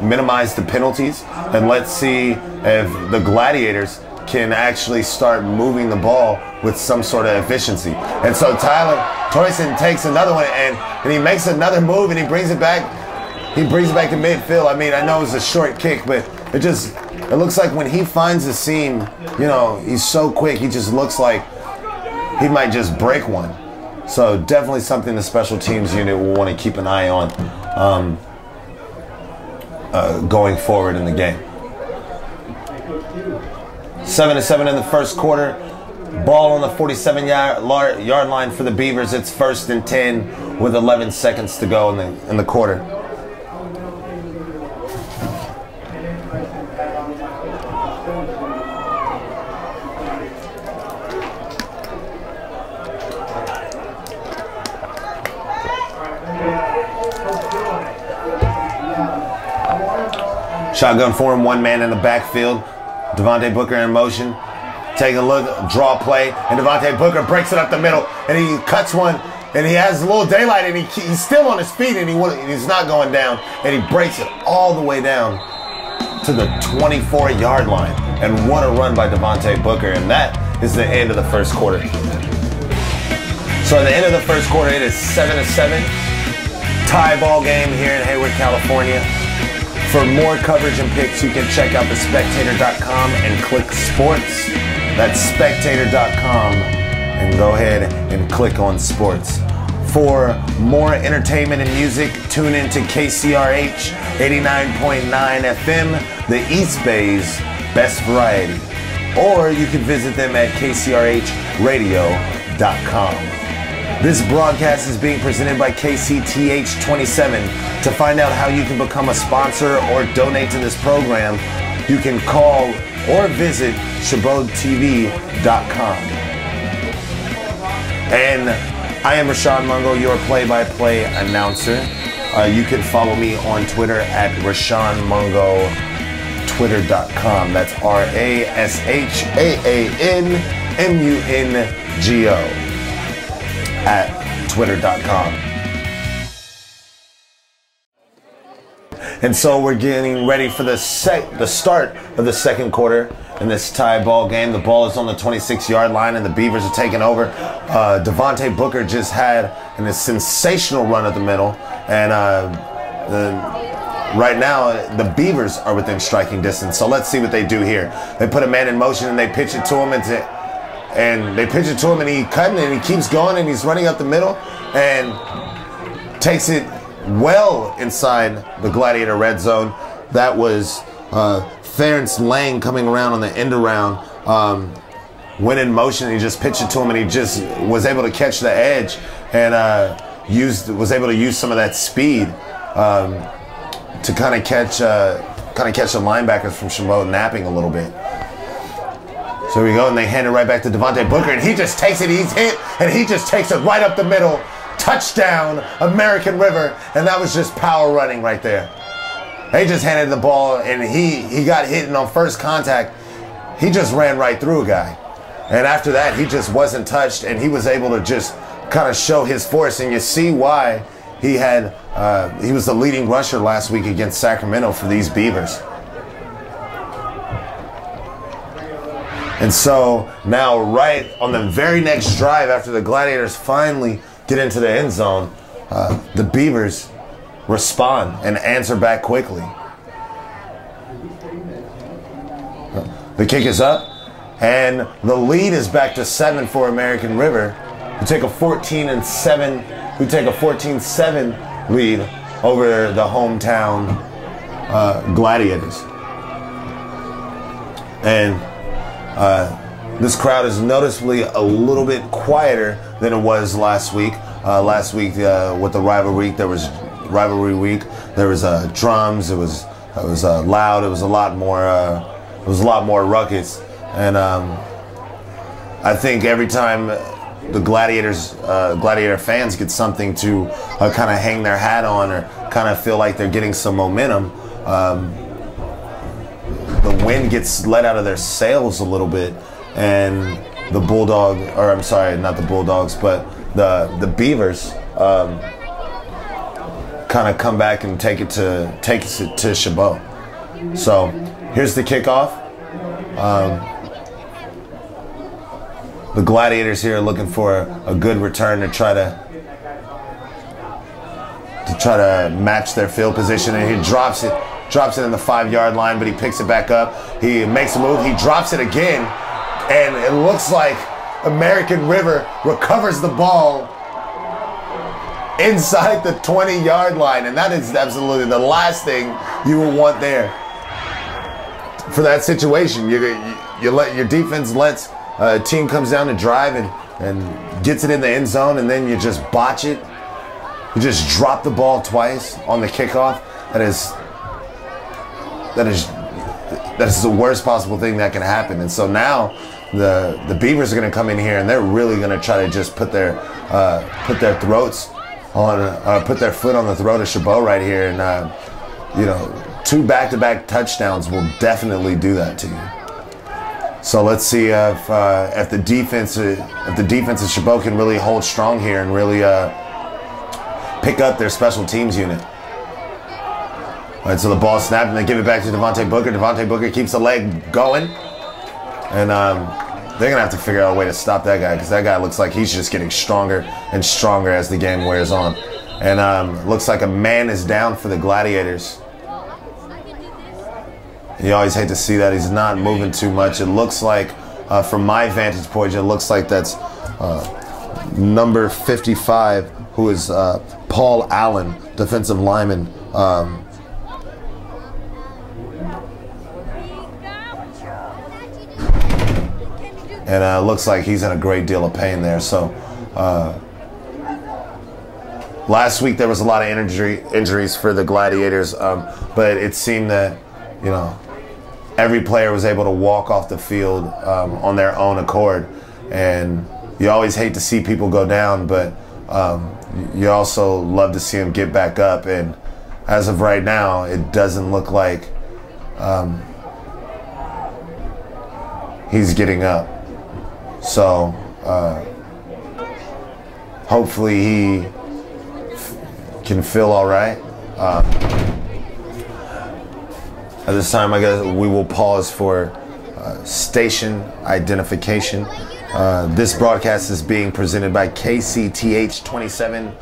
minimize the penalties, and let's see if the Gladiators can actually start moving the ball with some sort of efficiency. And so Tyler Toyson takes another one, and he makes another move, and he brings it back. He brings it back to midfield. I mean, I know it's a short kick, but it looks like when he finds the seam, you know, he's so quick. He just looks like he might just break one. So definitely something the special teams unit will want to keep an eye on going forward in the game. 7-7 in the first quarter. Ball on the 47-yard line for the Beavers. It's 1st and 10 with 11 seconds to go in the quarter. Shotgun form, one man in the backfield. Devontae Booker in motion. Take a look, draw play, and Devontae Booker breaks it up the middle, and he cuts one, and he has a little daylight, and he's still on his feet, and he's not going down, and he breaks it all the way down to the 24-yard line. And what a run by Devontae Booker, and that is the end of the first quarter. So at the end of the first quarter, it is 7-7. Tie ball game here in Hayward, California. For more coverage and picks, you can check out thespectator.com and click sports. That's spectator.com and go ahead and click on sports. For more entertainment and music, tune in to KCRH 89.9 FM, the East Bay's best variety. Or you can visit them at kcrhradio.com. This broadcast is being presented by KCTH27. To find out how you can become a sponsor or donate to this program, you can call or visit ChabotTV.com. And I am Rashawn Mungo, your play-by-play announcer. You can follow me on Twitter at Rashawn Mungo, Twitter.com. That's RASHAANMUNGO at Twitter.com. And so we're getting ready for the start of the second quarter in this tie ball game. The ball is on the 26-yard line, and the Beavers are taking over. Devontae Booker just had a sensational run at the middle, and right now the Beavers are within striking distance. So let's see what they do here. They put a man in motion, and they pitch it to him, and he cutting, and he keeps going, and he's running up the middle, and takes it well inside the Gladiator red zone. That was Ference Lang coming around on the end around, went in motion, and he just pitched it to him, and he just was able to catch the edge, and was able to use some of that speed to kind of catch the linebackers from Chabot napping a little bit. So here we go, and they hand it right back to Devontae Booker, and he just takes it. He's hit, and he just takes it right up the middle. Touchdown, American River, and that was just power running right there. They just handed the ball, and he got hit, and on first contact, he just ran right through a guy. And after that, he just wasn't touched, and he was able to just kind of show his force, and you see why he was the leading rusher last week against Sacramento for these Beavers. And so now, right on the very next drive after the Gladiators finally get into the end zone, the Beavers respond and answer back quickly. The kick is up, and the lead is back to 7 for American River, who take a 14-7 lead over the hometown Gladiators. And this crowd is noticeably a little bit quieter than it was last week. Last week with the rivalry week, there was drums. It was loud. It was a lot more ruckus. And I think every time the Gladiator fans get something to kind of hang their hat on, or kind of feel like they're getting some momentum. The wind gets let out of their sails a little bit, and the Bulldog, or I'm sorry, not the Bulldogs, but the Beavers kind of come back and take it to Chabot. So here's the kickoff. The Gladiators here are looking for a good return to try to match their field position, and he drops it in the 5-yard line, but he picks it back up. He makes a move, he drops it again, and it looks like American River recovers the ball inside the 20-yard line, and that is absolutely the last thing you will want there for that situation. You let your defense lets a team comes down to drive and gets it in the end zone, and then you just botch it. You just drop the ball twice on the kickoff. That is the worst possible thing that can happen. And so now the Beavers are going to come in here, and they're really going to try to just put their throats on, put their foot on the throat of Chabot right here. And you know, 2 back-to-back touchdowns will definitely do that to you. So let's see if the defense of Chabot can really hold strong here and really pick up their special teams unit. All right, so the ball snapped, and they give it back to Devontae Booker. Devontae Booker keeps the leg going, and they're gonna have to figure out a way to stop that guy, because that guy looks like he's just getting stronger and stronger as the game wears on. And looks like a man is down for the Gladiators. You always hate to see that. He's not moving too much. It looks like, from my vantage point, it looks like that's number 55, who is Paul Allen, defensive lineman. And it looks like he's in a great deal of pain there. So last week there was a lot of injuries for the Gladiators, but it seemed that, you know, every player was able to walk off the field on their own accord. And you always hate to see people go down, but you also love to see them get back up. And as of right now, it doesn't look like he's getting up. So hopefully he can feel all right. At this time, I guess we will pause for station identification. This broadcast is being presented by KCTH 27.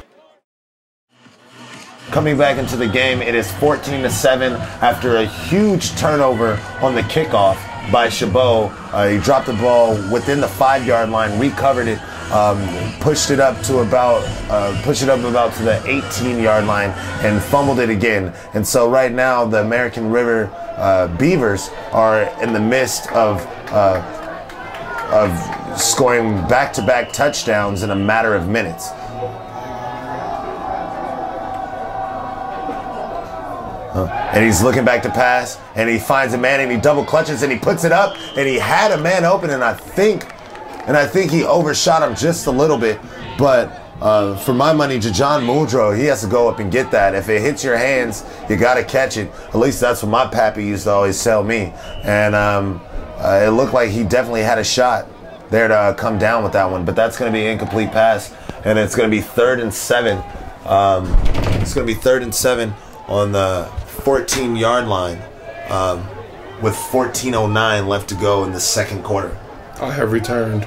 Coming back into the game, it is 14-7 after a huge turnover on the kickoff by Chabot. He dropped the ball within the 5-yard line, recovered it, pushed it up to about to the 18-yard line, and fumbled it again. And so right now, the American River Beavers are in the midst of scoring back-to-back touchdowns in a matter of minutes. And he's looking back to pass, and he finds a man, and he double clutches, and he puts it up, and he had a man open, and I think he overshot him just a little bit. But for my money, Jajon Muldrow, he has to go up and get that. If it hits your hands, you got to catch it. At least that's what my pappy used to always tell me. And it looked like he definitely had a shot there to come down with that one. But that's going to be an incomplete pass, and it's going to be 3rd and 7. It's going to be 3rd and 7 on the 14-yard line with 14:09 left to go in the second quarter. I have returned.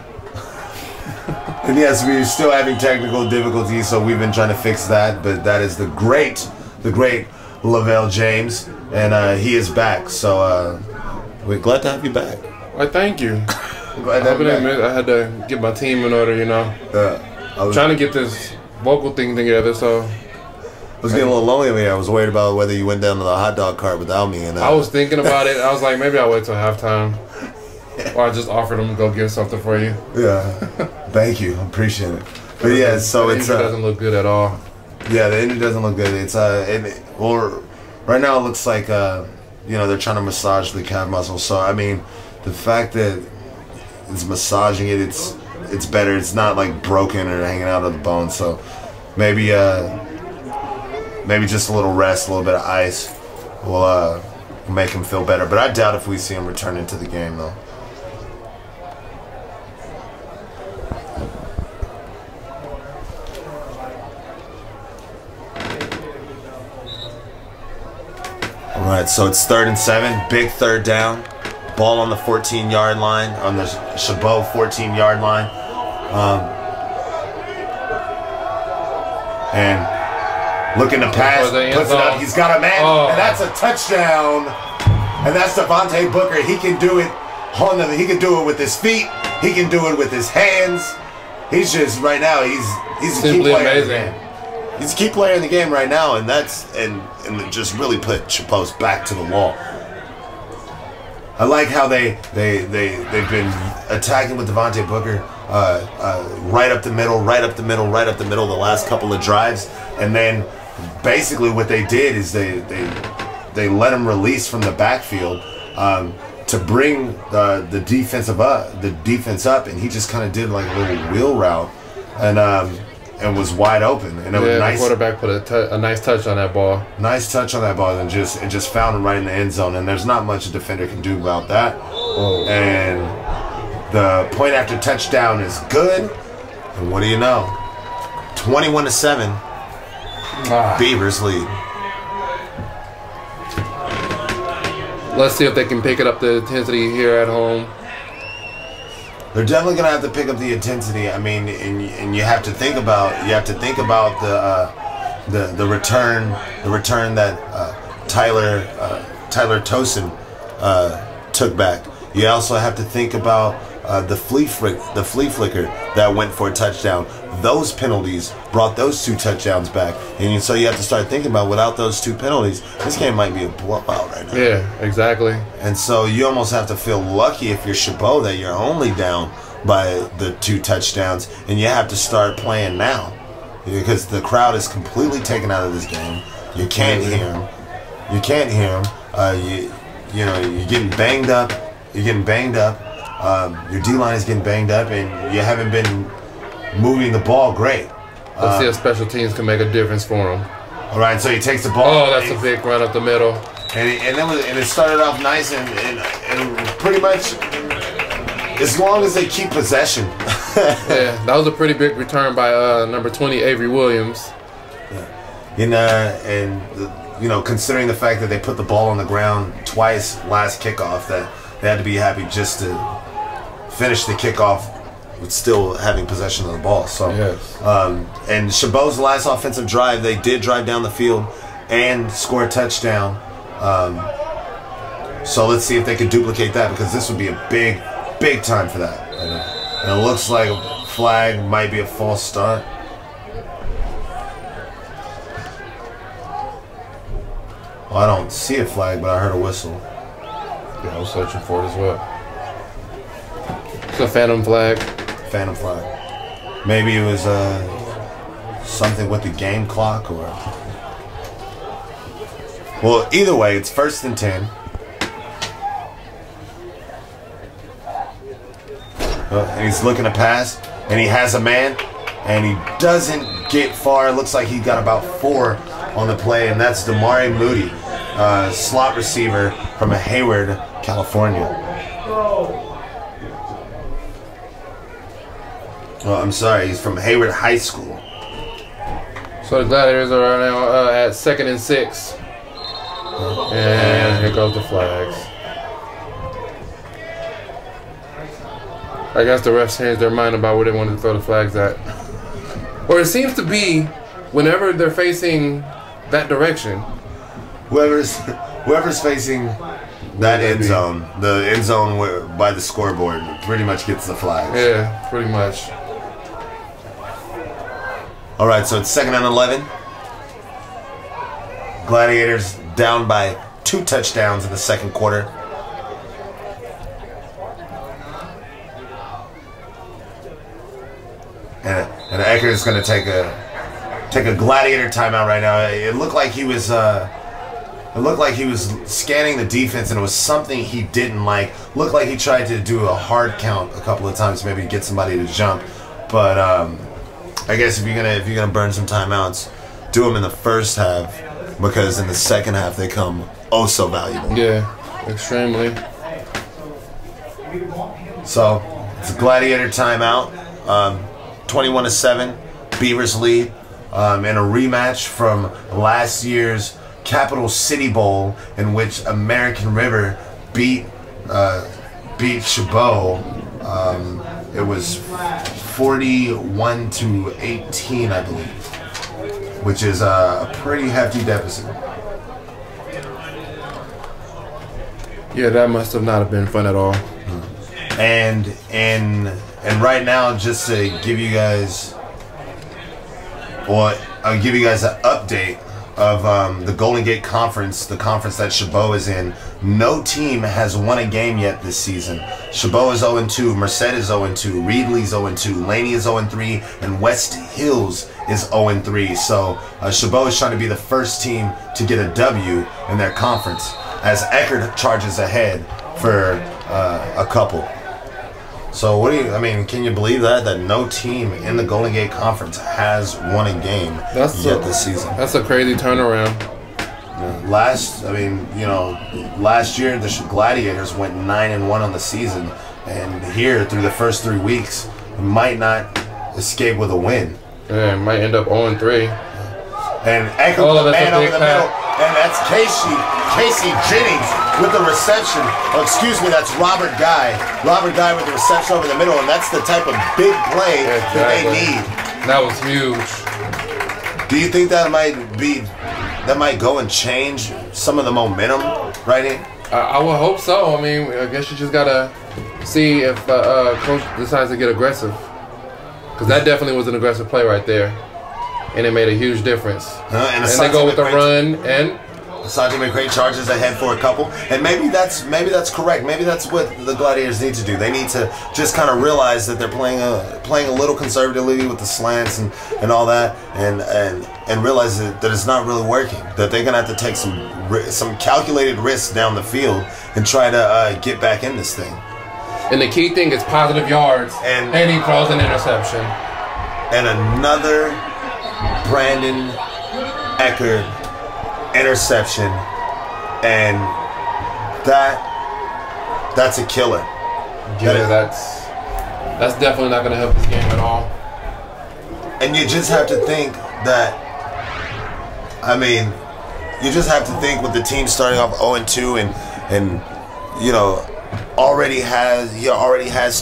And yes, we're still having technical difficulties, so we've been trying to fix that. But that is the great Lavelle James, and he is back. So we're glad to have you back. I thank you. Glad to have you back. I had to get my team in order, you know. I was trying to get this vocal thing together, so. I was getting a little lonely over here. I was worried about whether you went down to the hot dog cart without me. And I was thinking about it. I was like, maybe I'll wait till halftime. Or I just offered them to go get something for you. Yeah. Thank you. I appreciate it. But yeah, so it doesn't look good at all. Yeah, the injury doesn't look good. It's or right now it looks like you know, they're trying to massage the calf muscle. So I mean, the fact that it's massaging it, it's better. It's not like broken or hanging out of the bone. So maybe maybe just a little rest, a little bit of ice will make him feel better. But I doubt if we see him return into the game though. All right, so it's 3rd and 7, big 3rd down. Ball on the 14-yard line, on the Chabot 14-yard line. And looking to pass, puts it up. He's got a man, and that's a touchdown. And that's Devontae Booker. He can do it. He can do it with his feet. He can do it with his hands. He's just right now. He's a key player in the game. He's a key player in the game right now, and and just really put Chabot's back to the wall. I like how they've been attacking with Devontae Booker right up the middle the last couple of drives, and then basically what they did is they let him release from the backfield to bring the defense up, and he just kind of did like a little wheel route and was wide open. And the quarterback put a nice touch on that ball. Nice touch on that ball, and just found him right in the end zone. And there's not much a defender can do about that. Oh. And the point after touchdown is good. And what do you know? 21-7. Beavers lead. Let's see if they can pick it up the intensity here at home. They're definitely gonna have to pick up the intensity. I mean, and you have to think about the return that Tyler Tosin took back. You also have to think about the flea flicker that went for a touchdown. Those penalties brought those 2 touchdowns back, and so you have to start thinking about, without those 2 penalties, this game might be a blowout right now. Yeah, exactly. And so you almost have to feel lucky if you're Chabot that you're only down by the 2 touchdowns, and you have to start playing now because the crowd is completely taken out of this game. You can't hear them. You can't hear them. You're getting banged up. Your D-line is getting banged up, and you haven't been moving the ball great. Let's see if special teams can make a difference for him. All right, so he takes the ball. Oh, that's a big run up the middle. And it started off nice, and pretty much as long as they keep possession. Yeah, that was a pretty big return by number 20, Avery Williams. And considering the fact that they put the ball on the ground twice last kickoff, that they had to be happy just to finish the kickoff with still having possession of the ball. So, yes. And Chabot's last offensive drive, they did drive down the field and score a touchdown. So let's see if they can duplicate that, because this would be a big time for that. And it looks like a flag might be a false start. Well, I don't see a flag, but I heard a whistle. Yeah, I was searching for it as well. It's a phantom flag. Phantom flag. Maybe it was something with the game clock, or... Well, either way, it's 1st and 10. And he's looking to pass, and he has a man, and he doesn't get far. It looks like he got about 4 on the play, and that's Damari Moody, slot receiver from Hayward, California. Oh, I'm sorry, he's from Hayward High School. So the Gladiators are now at 2nd and 6. And here goes the flags. I guess the refs changed their mind about where they wanted to throw the flags at. Or it seems to be whenever they're facing that direction. Whoever's facing that end zone, the end zone by the scoreboard, pretty much gets the flags. Yeah, pretty much. All right, so it's 2nd and 11. Gladiators down by 2 touchdowns in the 2nd quarter. And Ecker is going to take a Gladiator timeout right now. It looked like he was It looked like he was scanning the defense, and it was something he didn't like. Looked like he tried to do a hard count a couple of times, maybe to get somebody to jump. But I guess if you're gonna burn some timeouts, do them in the first half, because in the second half they come oh so valuable. Yeah, extremely. So it's a Gladiator timeout. 21-7, Beavers lead, in a rematch from last year's Capital City Bowl, in which American River beat Chabot. It was 41-18, I believe, which is a pretty hefty deficit. Yeah, that must have not been fun at all. And right now, just to give you guys, I'll give you guys an update of the Golden Gate Conference, the conference that Chabot is in. No team has won a game yet this season. Chabot is 0-2, Merced is 0-2, Reedley is 0-2, Laney is 0-3, and West Hills is 0-3. So Chabot is trying to be the first team to get a W in their conference, as Eckerd charges ahead for a couple. So can you believe that no team in the Golden Gate Conference has won a game yet this season? That's a crazy turnaround. Last year the Gladiators went 9-1 on the season, and here through the first 3 weeks might not escape with a win. Yeah, might end up 0-3. And Echo the man over the middle, and that's Casey Jennings with the reception. Oh, excuse me, that's Robert Guy. Robert Guy with the reception over the middle, and that's the type of big play that they need. That was huge. Do you think that might go and change some of the momentum right here? I would hope so. I mean, I guess you just gotta see if coach decides to get aggressive, because that definitely was an aggressive play right there. And it made a huge difference. And they go with the run, and Sanjay McCray charges ahead for a couple. And maybe that's correct. Maybe that's what the Gladiators need to do. They need to just kind of realize that they're playing a little conservatively with the slants and all that, and realize that it's not really working. That they're gonna have to take some calculated risks down the field and try to get back in this thing. And the key thing is positive yards, and he throws an interception. And another Brandon Eckerd interception, and that's a killer. Yeah, that's definitely not going to help this game at all. And you just have to think that, you just have to think with the team starting off 0-2 and already has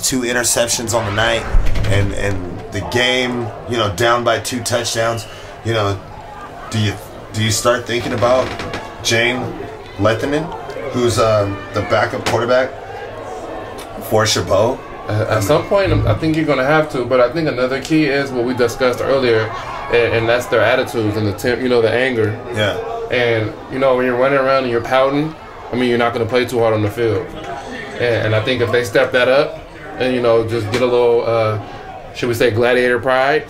2 interceptions on the night, and the game, down by 2 touchdowns, do you start thinking about Jane Lethinen, who's the backup quarterback for Chabot? At some point, I think you're going to have to, but I think another key is what we discussed earlier, and that's their attitudes and the anger. Yeah. And, when you're running around and you're pouting, you're not going to play too hard on the field. And I think if they step that up and, just get a little, should we say, gladiator pride,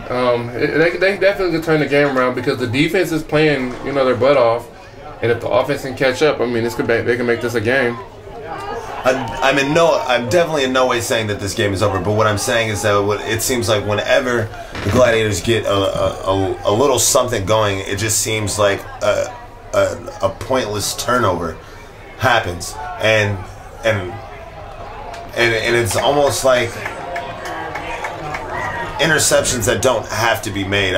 they definitely can turn the game around, because the defense is playing, their butt off. And if the offense can catch up, they can make this a game. I'm definitely in no way saying that this game is over, but what I'm saying is that it seems like whenever the Gladiators get a little something going, it just seems like a pointless turnover happens, and it's almost like interceptions that don't have to be made.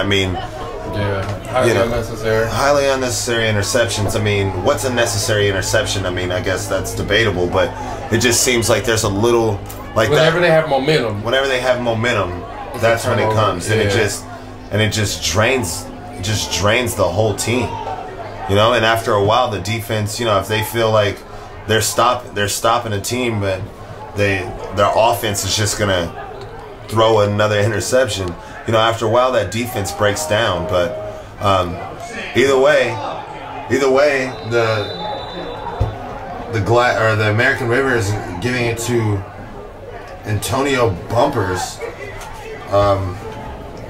Highly unnecessary. Highly unnecessary interceptions. What's a necessary interception? I guess that's debatable, but it just seems like there's a little whenever they have momentum. Whenever they have momentum, that's when it comes, and it just drains the whole team. And after a while, the defense, if they feel like they're stopping a team, but their offense is just gonna throw another interception. After a while, that defense breaks down. But either way, the American River is giving it to Antonio Bumpers.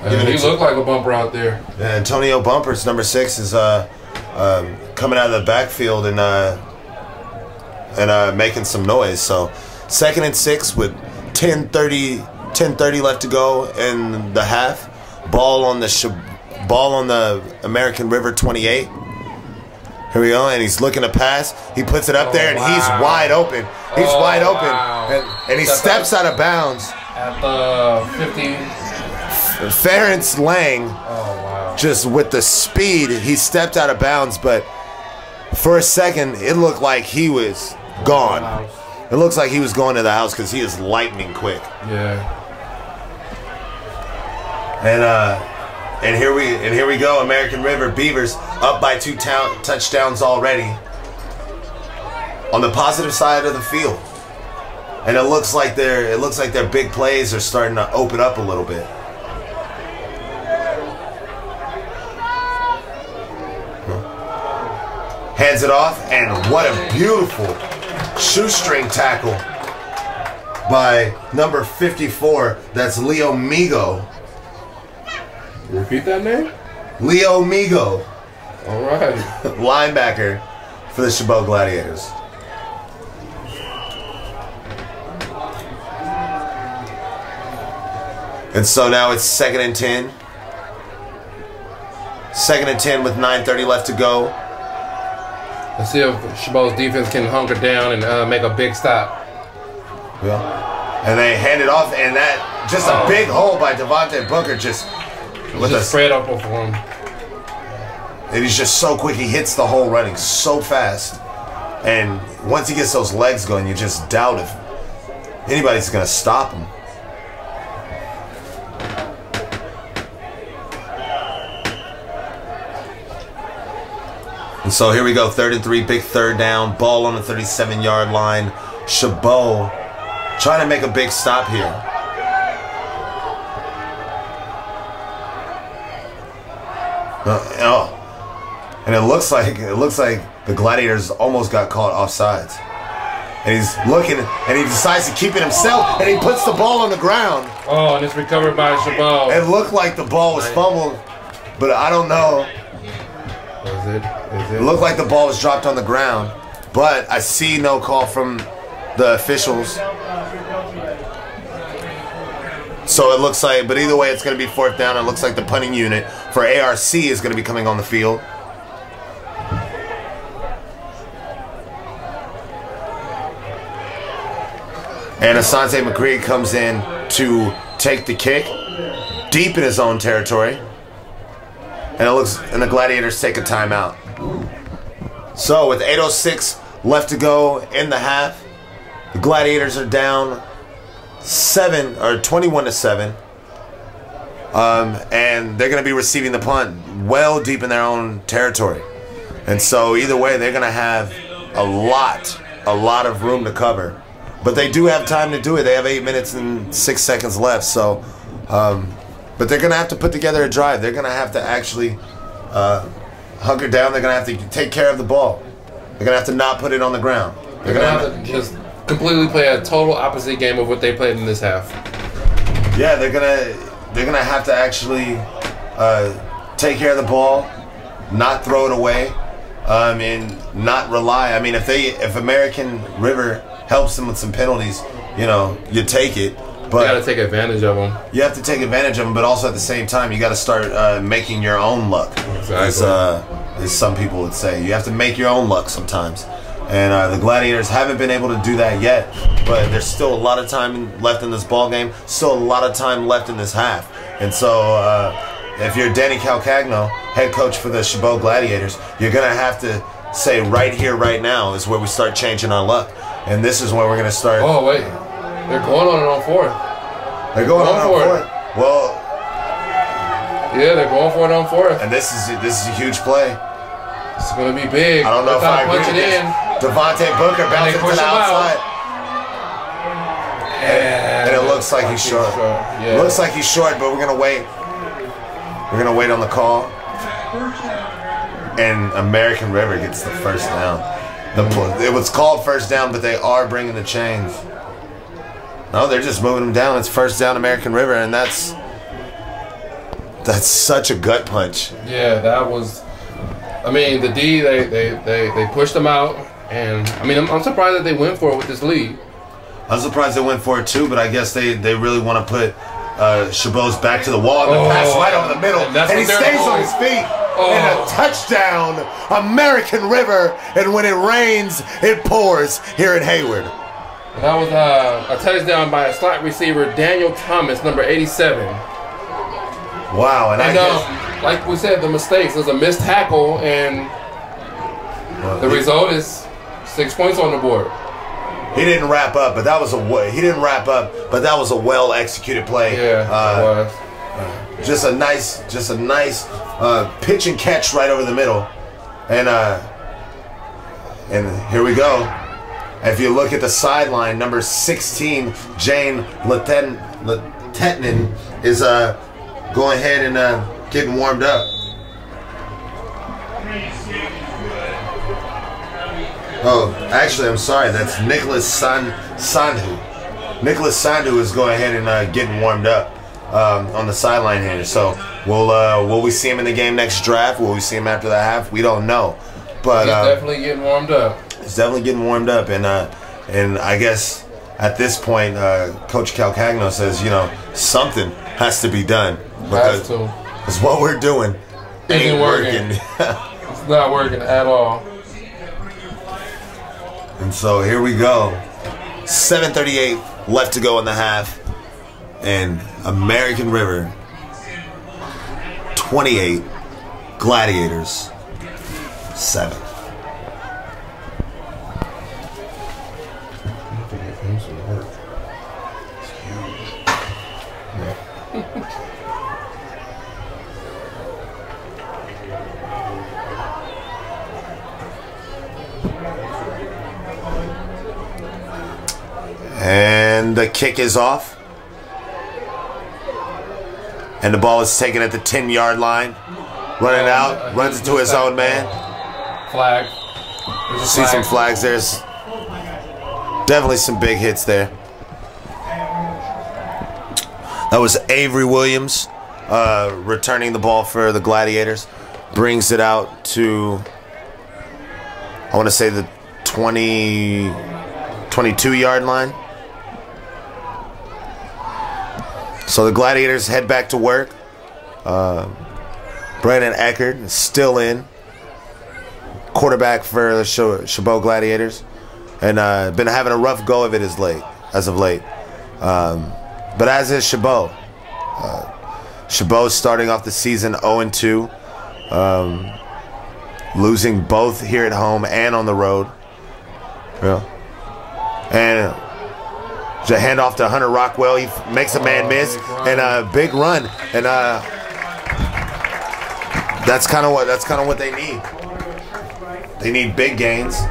He looked like a bumper out there. Yeah, Antonio Bumpers, number 6, is coming out of the backfield and making some noise. So 2nd and 6 with 10:30 left to go in the half. Ball on the American River 28. Here we go, and he's looking to pass. He puts it up there, and he's wide open. He's wide open, and he steps out of bounds. At the 50. Ference Lang, just with the speed, he stepped out of bounds, but for a second, it looked like he was gone. It looks like he was going to the house because he is lightning quick. Yeah. And here we go. American River Beavers up by 2 touchdowns already on the positive side of the field, and it looks like their big plays are starting to open up a little bit. Hands it off, and what a beautiful shoestring tackle by number 54. That's Leo Migo. Repeat that name? Leo Migo. All right. Linebacker for the Chabot Gladiators. And so now it's 2nd and 10. 2nd and 10 with 9:30 left to go. Let's see if Chabot's defense can hunker down and make a big stop. Yeah. And they hand it off, and that just a big hole by Devontae Booker just spread up for him. And he's just so quick. He hits the hole running so fast. And once he gets those legs going, you just doubt if anybody's going to stop him. And so here we go, 3rd and 3, big 3rd down, ball on the 37-yard line. Chabot trying to make a big stop here. And it looks like the Gladiators almost got caught offsides. And he's looking, and he decides to keep it himself, and he puts the ball on the ground. Oh, and it's recovered by Chabot. It looked like the ball was fumbled, but I don't know. Is it? It looked like the ball was dropped on the ground, but I see no call from the officials. So it looks like, but either way, it's going to be 4th down. It looks like the punting unit for ARC is going to be coming on the field. And Asante McCree comes in to take the kick deep in his own territory. And the Gladiators take a timeout. So with 8:06 left to go in the half, the Gladiators are down 21-7. And they're going to be receiving the punt well deep in their own territory. And so either way, they're going to have a lot of room to cover. But they do have time to do it. They have 8 minutes and 6 seconds left. So, but they're going to have to put together a drive. They're going to have to actually hunker down. They're going to have to take care of the ball. They're going to have to not put it on the ground. They're going to have to just completely play a total opposite game of what they played in this half. Yeah, they're gonna have to actually take care of the ball, not throw it away, and not rely. I mean, if American River helps them with some penalties, you take it. But you got to take advantage of them. You have to take advantage of them, but also at the same time, you got to start making your own luck. Exactly. As some people would say, you have to make your own luck sometimes. And the Gladiators haven't been able to do that yet, but there's still a lot of time left in this ball game, still a lot of time left in this half. And so if you're Danny Calcagno, head coach for the Chabot Gladiators, you're going to have to say right here, right now is where we start changing our luck. And this is where we're going to start. Oh, wait. They're going on it on 4th. They're going on 4th. Well, yeah, they're going for it on 4th. And this is a huge play. It's going to be big. I don't know if I agree with this. Devontae Booker bounced it to the outside. And it looks like he's short. Yeah. Looks like he's short, but we're going to wait. We're going to wait on the call. And American River gets the first down. It was called first down, but they are bringing the chains. No, they're just moving them down. It's first down American River, and that's That's such a gut punch. Yeah, that was. I mean, the D they pushed them out, and I mean I'm surprised that they went for it with this lead. I'm surprised they went for it too, but I guess they really want to put Chabot's back to the wall and the pass right over the middle, and he stays on his feet. And a touchdown, American River, and when it rains, it pours here in Hayward. And that was a touchdown by a slot receiver, Daniel Thomas, number 87. Wow, and I guess, like we said, the mistakes. There's a missed tackle, and the result is 6 points on the board. He didn't wrap up, but that was a well executed play. Yeah, it was. Just a nice pitch and catch right over the middle, and here we go. If you look at the sideline, number 16, Jane Letetnin is going ahead and getting warmed up. Oh, actually, I'm sorry. That's Nicholas Sandhu. Nicholas Sandhu is going ahead and getting warmed up on the sideline here. So will we see him in the game next draft? Will we see him after the half? We don't know. But he's definitely getting warmed up. He's definitely getting warmed up, and I guess at this point, Coach Calcagno says, something has to be done because what we're doing ain't working. It's not working at all. And so here we go. 7:38 left to go in the half. And American River 28, Gladiators 7. And the kick is off. And the ball is taken at the 10-yard line. Running out, runs into his own man. Flag. See some flags. There's definitely some big hits there. That was Avery Williams returning the ball for the Gladiators. Brings it out to, I want to say, the 22-yard line. So the Gladiators head back to work. Brandon Eckert is still in. Quarterback for the Chabot Gladiators. And been having a rough go of it as of late. But as is Chabot. Chabot starting off the season 0-2. Losing both here at home and on the road. Yeah. And the handoff to Hunter Rockwell. He makes a man miss and a big run. And that's kind of what they need. They need big gains.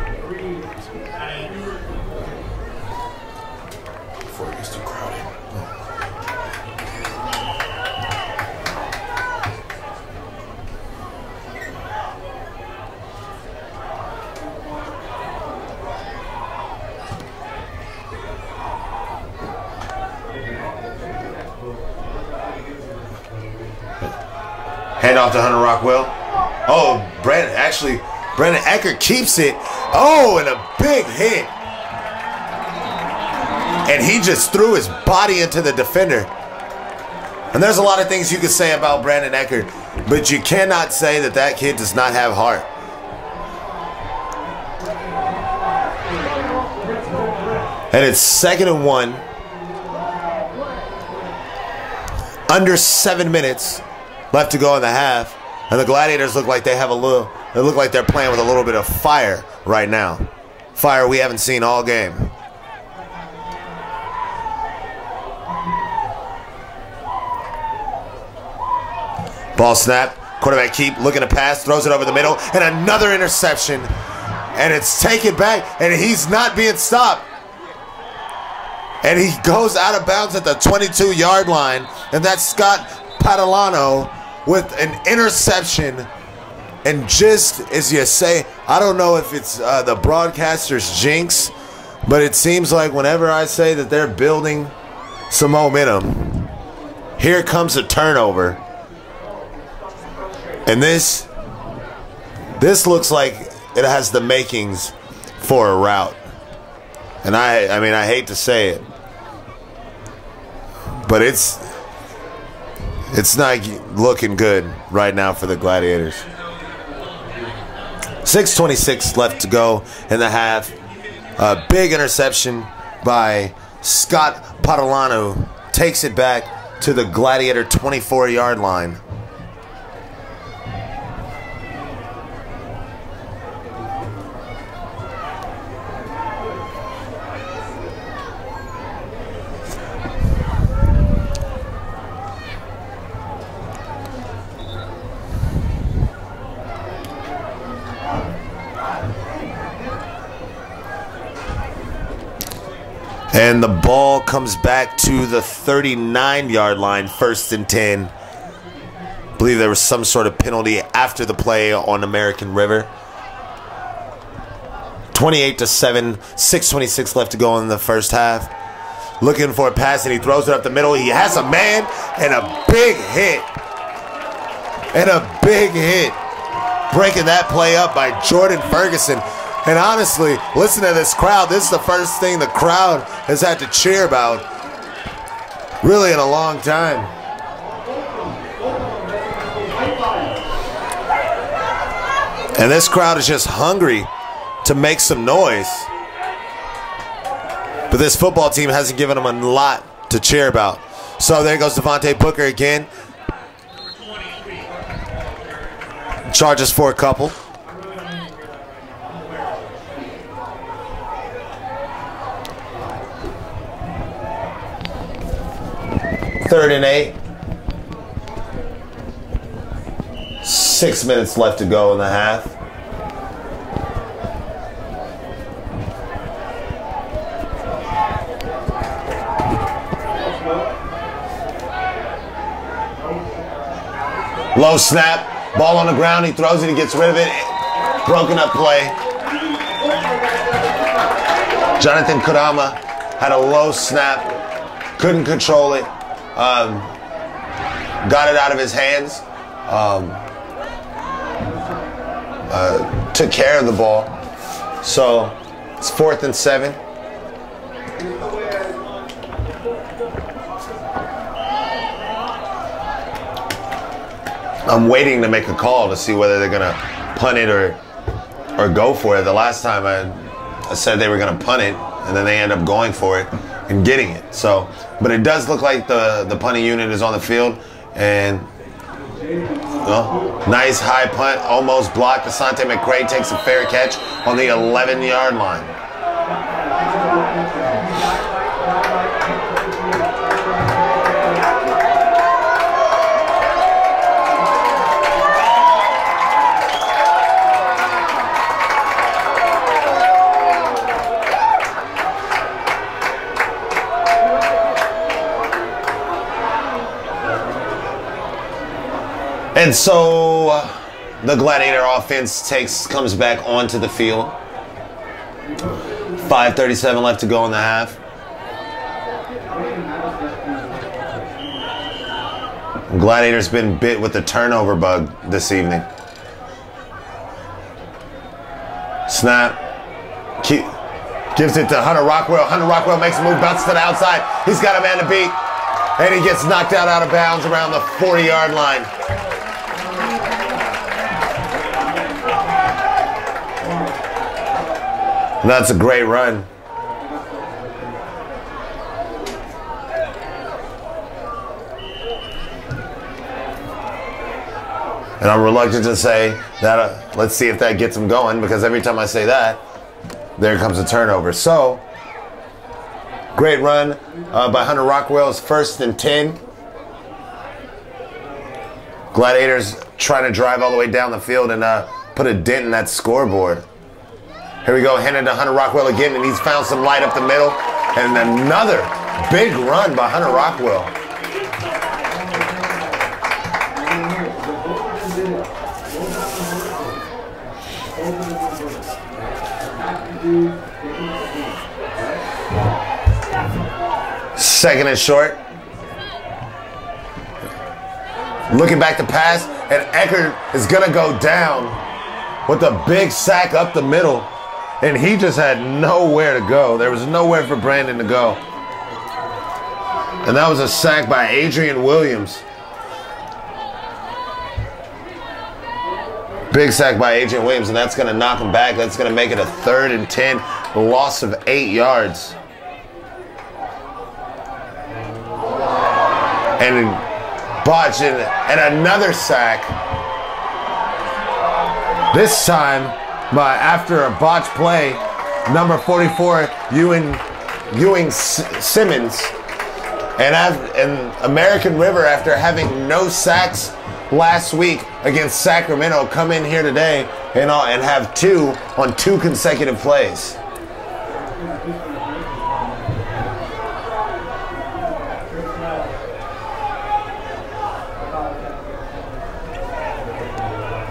Before it gets too crowded. Hand off to Hunter Rockwell. Oh, Brandon Eckert keeps it. Oh, and a big hit. And he just threw his body into the defender. And there's a lot of things you could say about Brandon Eckert, but you cannot say that kid does not have heart. And it's 2nd and 1. Under 7 minutes left to go in the half, and the Gladiators look like they look like they're playing with a little bit of fire right now. Fire we haven't seen all game. Ball snap, quarterback keep looking to pass, throws it over the middle, and another interception. And it's taken back, and he's not being stopped. And he goes out of bounds at the 22-yard line, and that's Scott Padalano with an interception. And just as you say, I don't know if it's the broadcaster's jinx, but it seems like whenever I say that they're building some momentum, here comes a turnover. And this looks like it has the makings for a rout. And I mean, I hate to say it, but it's not looking good right now for the Gladiators. 6:26 left to go in the half. A big interception by Scott Padalano takes it back to the Gladiator 24-yard line. And the ball comes back to the 39-yard line, 1st and 10. I believe there was some sort of penalty after the play on American River. 28-7, 6:26 left to go in the first half. Looking for a pass, and he throws it up the middle. He has a man, and a big hit. Breaking that play up by Jordan Ferguson. And honestly, listen to this crowd. This is the first thing the crowd has had to cheer about really in a long time. And this crowd is just hungry to make some noise. But this football team hasn't given them a lot to cheer about. So there goes Devontae Booker again. Charges for a couple. Third and 8. 6 minutes left to go in the half. Low snap. Ball on the ground. He throws it. He gets rid of it. Broken up play. Jonathan Kurama had a low snap. Couldn't control it. Got it out of his hands. Took care of the ball. So it's 4th and 7. I'm waiting to make a call to see whether they're gonna punt it or go for it. The last time I said they were gonna punt it, and then they end up going for it and getting it. So, but it does look like the punting unit is on the field, and nice high punt, almost blocked. Asante McCray takes a fair catch on the 11-yard line. And so the Gladiator offense comes back onto the field. 5:37 left to go in the half. Gladiator's been bit with the turnover bug this evening. Snap. Gives it to Hunter Rockwell. Hunter Rockwell makes a move, bounces to the outside. He's got a man to beat. And he gets knocked out of bounds around the 40-yard line. That's a great run. And I'm reluctant to say that, let's see if that gets him going, because every time I say that, there comes a turnover. So, great run by Hunter Rockwell. It's 1st and 10. Gladiators trying to drive all the way down the field and put a dent in that scoreboard. Here we go, handed to Hunter Rockwell again, and he's found some light up the middle. And another big run by Hunter Rockwell. Second and short. Looking back to pass, And Eckert is going to go down with a big sack up the middle. And he just had nowhere to go. There was nowhere for Brandon to go. And that was a sack by Adrian Williams. Big sack by Adrian Williams, and that's going to knock him back. That's going to make it a 3rd and 10, a loss of 8 yards. And botch and another sack. This time, after a botched play, number 44, Ewing Simmons, and American River, after having no sacks last week against Sacramento, come in here today and have 2 on 2 consecutive plays.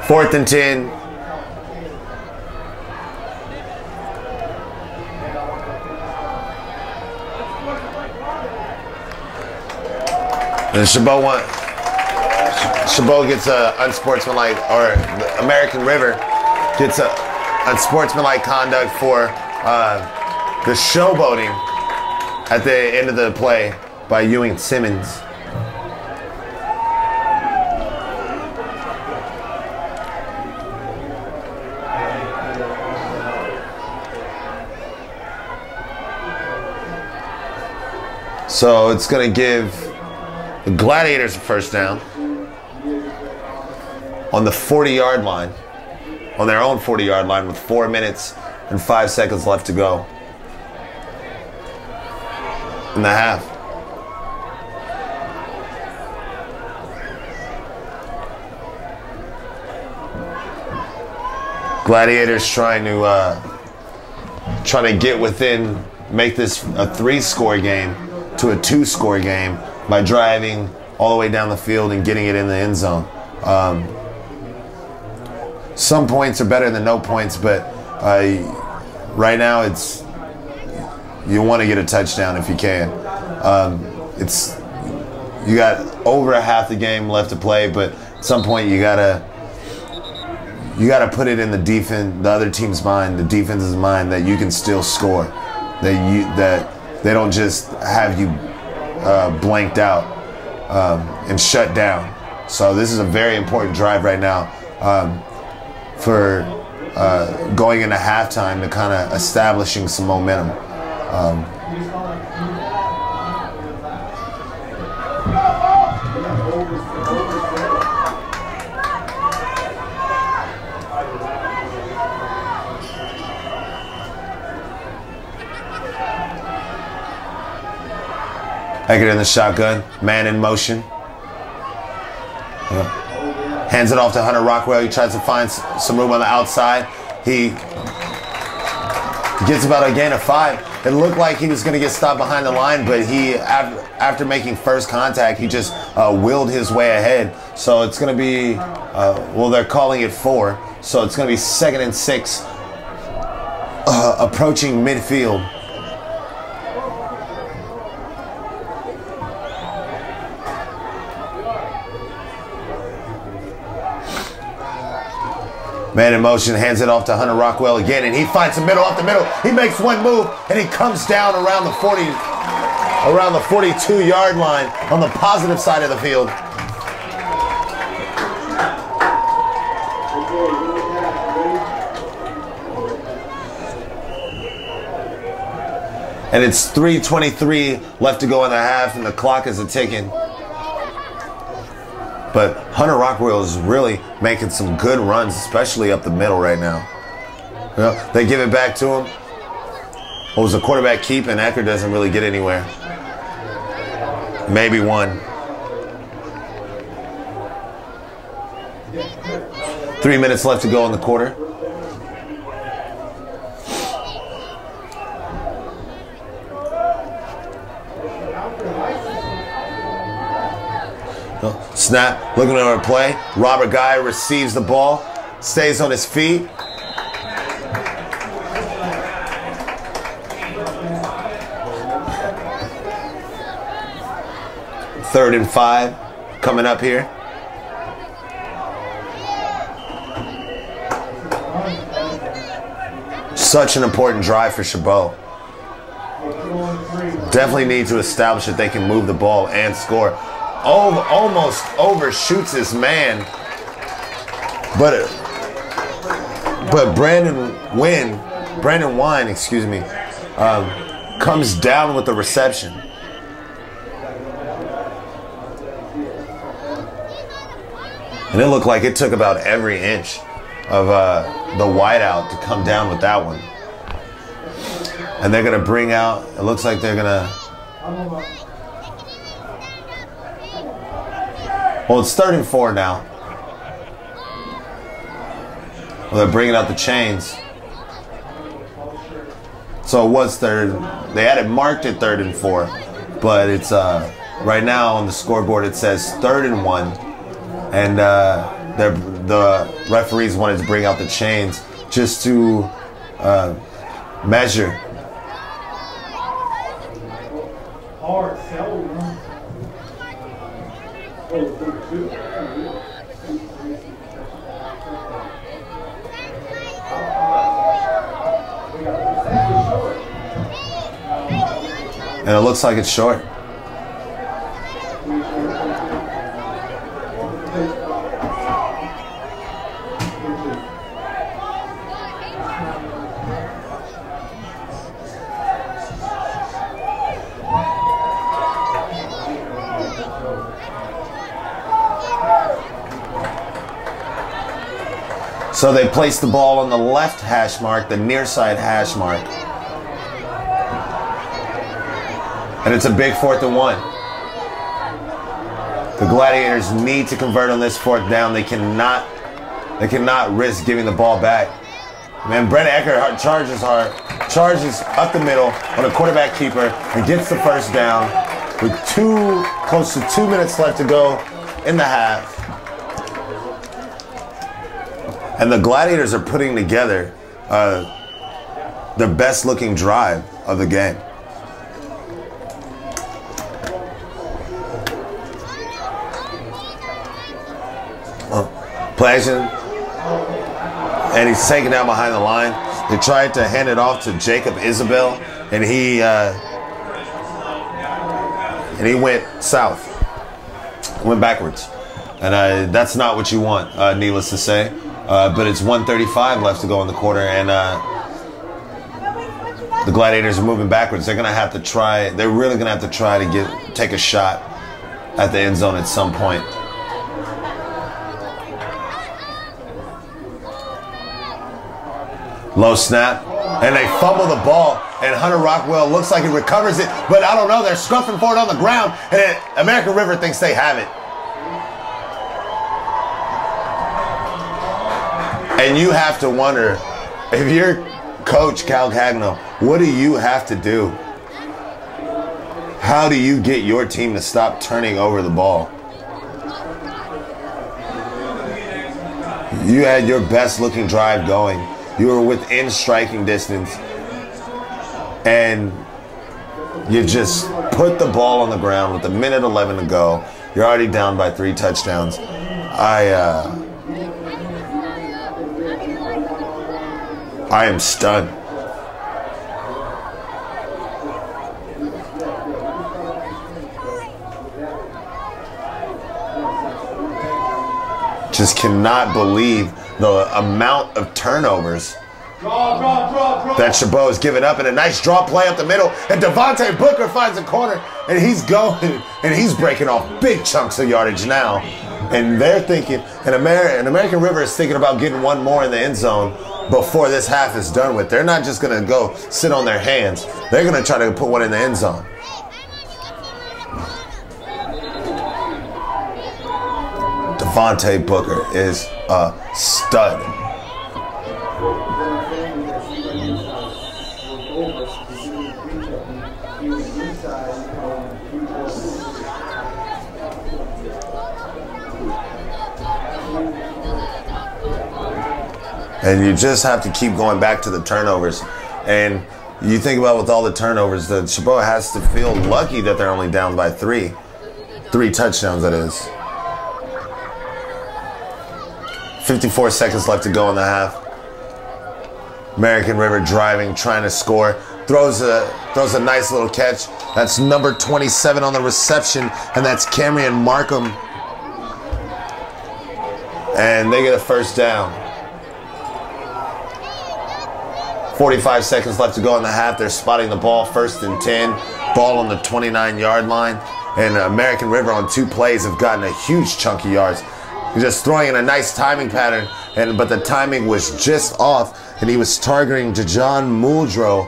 Fourth and 10. And Chabot gets a unsportsmanlike, or American River gets a unsportsmanlike conduct for the showboating at the end of the play by Ewing Simmons. So it's going to give the Gladiators a first down on the 40-yard line, on their own 40-yard line, with 4 minutes and 5 seconds left to go in the half. Gladiators trying to get within, make this a 3-score game to a 2-score game by driving all the way down the field and getting it in the end zone. Some points are better than no points, but right now you want to get a touchdown if you can. You got over a half the game left to play, but at some point you gotta put it in the other team's mind, the defense's mind, that you can still score, that they don't just have you blanked out and shut down. So this is a very important drive right now for going into halftime, to kind of establishing some momentum. Eckert in the shotgun, man in motion. Hands it off to Hunter Rockwell. He tries to find some room on the outside. He gets about a gain of 5. It looked like he was going to get stopped behind the line, but he, after making first contact, he just willed his way ahead. So it's going to be, well, they're calling it 4. So it's going to be 2nd and 6, approaching midfield. Man in motion, hands it off to Hunter Rockwell again, and he finds the middle, up the middle. He makes one move, and he comes down around the 42-yard line on the positive side of the field. And it's 3:23 left to go in the half, and the clock is a-ticking. But Hunter Rockwell is really making some good runs, especially up the middle right now. They give it back to him. What was the quarterback keep, and Eckert doesn't really get anywhere. Maybe one. 3 minutes left to go in the quarter. Snap, looking at our play. Robert Guy receives the ball, stays on his feet. Third and 5 coming up here. Such an important drive for Chabot. Definitely need to establish that they can move the ball and score. Almost overshoots his man. But Brandon Wine, excuse me, comes down with the reception. And it looked like it took about every inch of the wideout to come down with that one. And they're going to bring out, it looks like they're going to, well, it's 3rd and 4 now. Well, they're bringing out the chains. So it was 3rd. They had it marked at 3rd and 4. But it's, right now on the scoreboard it says 3rd and 1. And the referees wanted to bring out the chains just to measure. And it looks like it's short. So they place the ball on the left hash mark, the near side hash mark. And it's a big 4th and 1. The Gladiators need to convert on this 4th down. They cannot risk giving the ball back. Man, Brent Eckhart charges up the middle on a quarterback keeper and gets the 1st down with close to 2 minutes left to go in the half. And the Gladiators are putting together the best looking drive of the game. Play action. And he's taken down behind the line. They tried to hand it off to Jacob Isabel, and he went south, went backwards. And that's not what you want, needless to say. But it's 1:35 left to go in the quarter, and the Gladiators are moving backwards. They're gonna have to try. They're really gonna have to try to take a shot at the end zone at some point. Low snap, and they fumble the ball, and Hunter Rockwell looks like he recovers it, but I don't know. They're scuffing for it on the ground, and American River thinks they have it. And you have to wonder, if you're Coach Cal Cagno, what do you have to do? How do you get your team to stop turning over the ball? You had your best looking drive going. You were within striking distance. And you just put the ball on the ground with 1:11 to go. You're already down by 3 touchdowns. I am stunned. Just cannot believe the amount of turnovers that Chabot has given up, and a nice draw play up the middle, and Devontae Booker finds a corner, and he's going, and he's breaking off big chunks of yardage now. And they're thinking, and American River is thinking about getting one more in the end zone before this half is done with. They're not just going to go sit on their hands. They're going to try to put one in the end zone. Devontae Booker is a stud. And you just have to keep going back to the turnovers. And you think about with all the turnovers, that Chabot has to feel lucky that they're only down by 3. 3 touchdowns, that is. 54 seconds left to go in the half. American River driving, trying to score. Throws a nice little catch. That's number 27 on the reception, and that's Cameron Markham. And they get a first down. 45 seconds left to go in the half. They're spotting the ball, 1st and 10. Ball on the 29-yard line. And American River on 2 plays have gotten a huge chunk of yards. Just throwing in a nice timing pattern, but the timing was just off, and he was targeting Jajon Muldrow,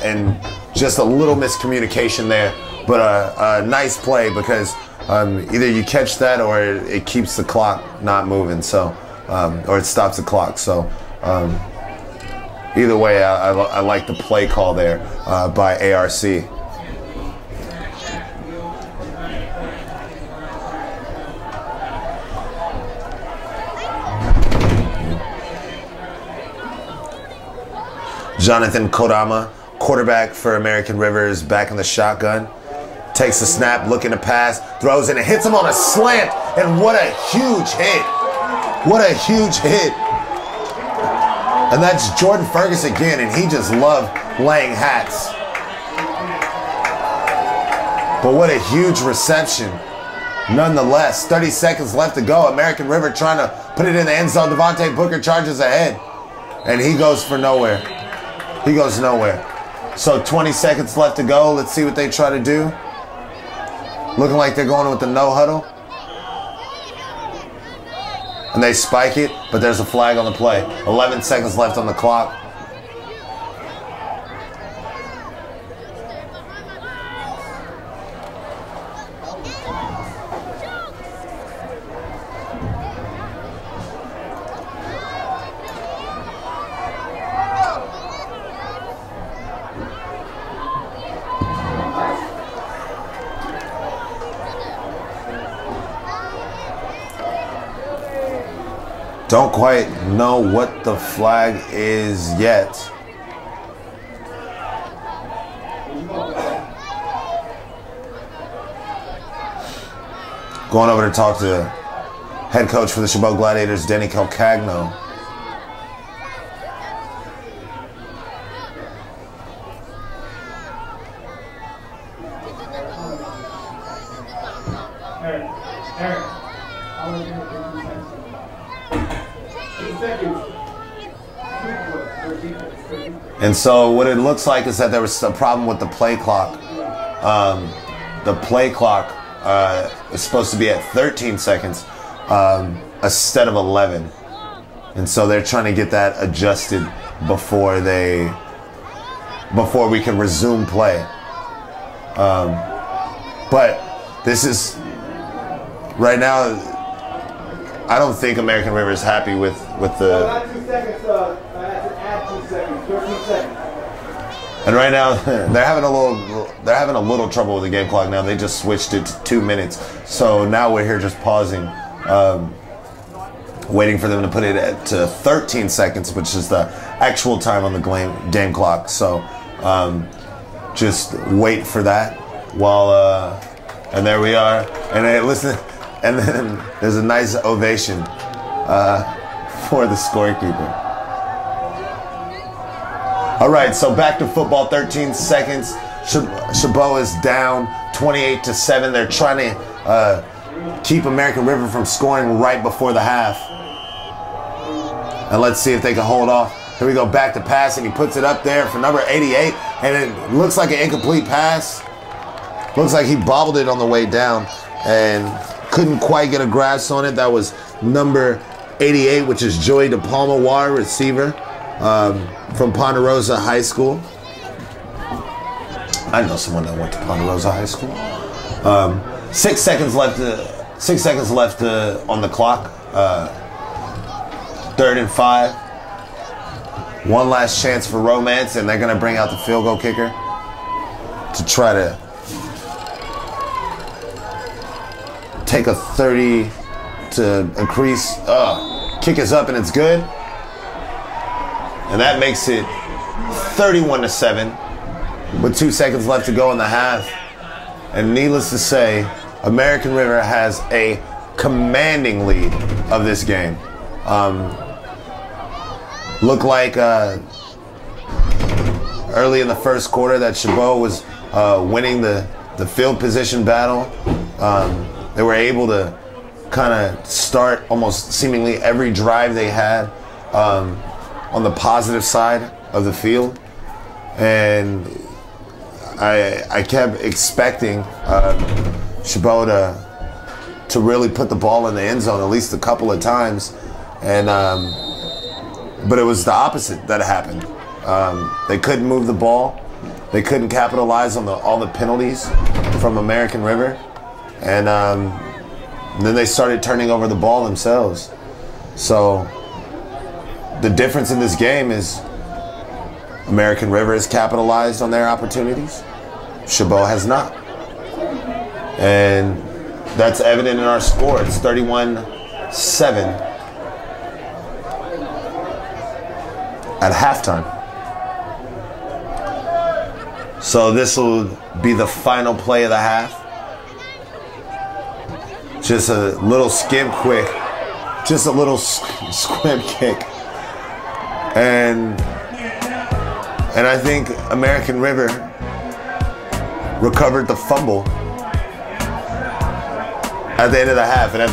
and just a little miscommunication there. But a nice play, because either you catch that or it keeps the clock not moving, so or it stops the clock. So either way, I like the play call there by ARC. Jonathan Kodama, quarterback for American River, is back in the shotgun. Takes the snap, looking to pass, throws it, and hits him on a slant. And what a huge hit. What a huge hit. And that's Jordan Fergus again, and he just loved laying hats. But what a huge reception. Nonetheless, 30 seconds left to go. American River trying to put it in the end zone. Devontae Booker charges ahead, and he goes for nowhere. He goes nowhere. So 20 seconds left to go. Let's see what they try to do. Looking like they're going with the no huddle. And they spike it, but there's a flag on the play. 11 seconds left on the clock. Don't quite know what the flag is yet. Going over to talk to head coach for the Chabot Gladiators, Denny Calcagno. And so what it looks like is that there was a problem with the play clock. The play clock is supposed to be at 13 seconds instead of 11. And so they're trying to get that adjusted before we can resume play. But this is, right now, I don't think American River is happy with the... Add 2 seconds, add 2 seconds, 13 seconds. And right now they're having a little trouble with the game clock now. They just switched it to 2 minutes. So now we're here just pausing, waiting for them to put it at 13 seconds, which is the actual time on the game clock. So just wait for that while and there we are. And then listen, and then there's a nice ovation for the scorekeeper. All right, so back to football, 13 seconds. Chabot is down 28-7. They're trying to keep American River from scoring right before the half. And let's see if they can hold off. Here we go, back to pass, and he puts it up there for number 88, and it looks like an incomplete pass. Looks like he bobbled it on the way down and couldn't quite get a grasp on it. That was number 88, which is Joey DePalma, receiver. From Ponderosa High School. I know someone that went to Ponderosa High School. 6 seconds left. 6 seconds left on the clock. 3rd and 5. One last chance for romance, and they're going to bring out the field goal kicker to try to take a 30 to increase. Kick is up, and it's good. And that makes it 31-7 with 2 seconds left to go in the half. And needless to say, American River has a looked like early in the first quarter that Chabot was winning the field position battle. They were able to kind of start almost seemingly every drive they had on the positive side of the field. And I kept expecting Chabot to really put the ball in the end zone at least a couple of times. And but it was the opposite that happened. They couldn't move the ball. They couldn't capitalize on all the penalties from American River. And then they started turning over the ball themselves. So the difference in this game is American River has capitalized on their opportunities. Chabot has not. And that's evident in our score. It's 31-7 at halftime. So this will be the final play of the half. Just a little skim quick. Just a little squib kick. And I think American River recovered the fumble at the end of the half. And if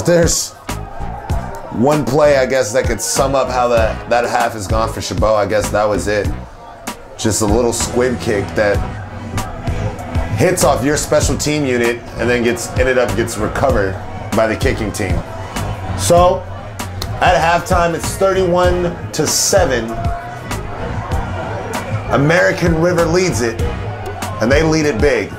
there's one play, I guess, that could sum up how that half has gone for Chabot, I guess that was it. Just a little squib kick that hits off your special team unit and then gets recovered by the kicking team. So at halftime, it's 31-7. American River leads it, and they lead it big.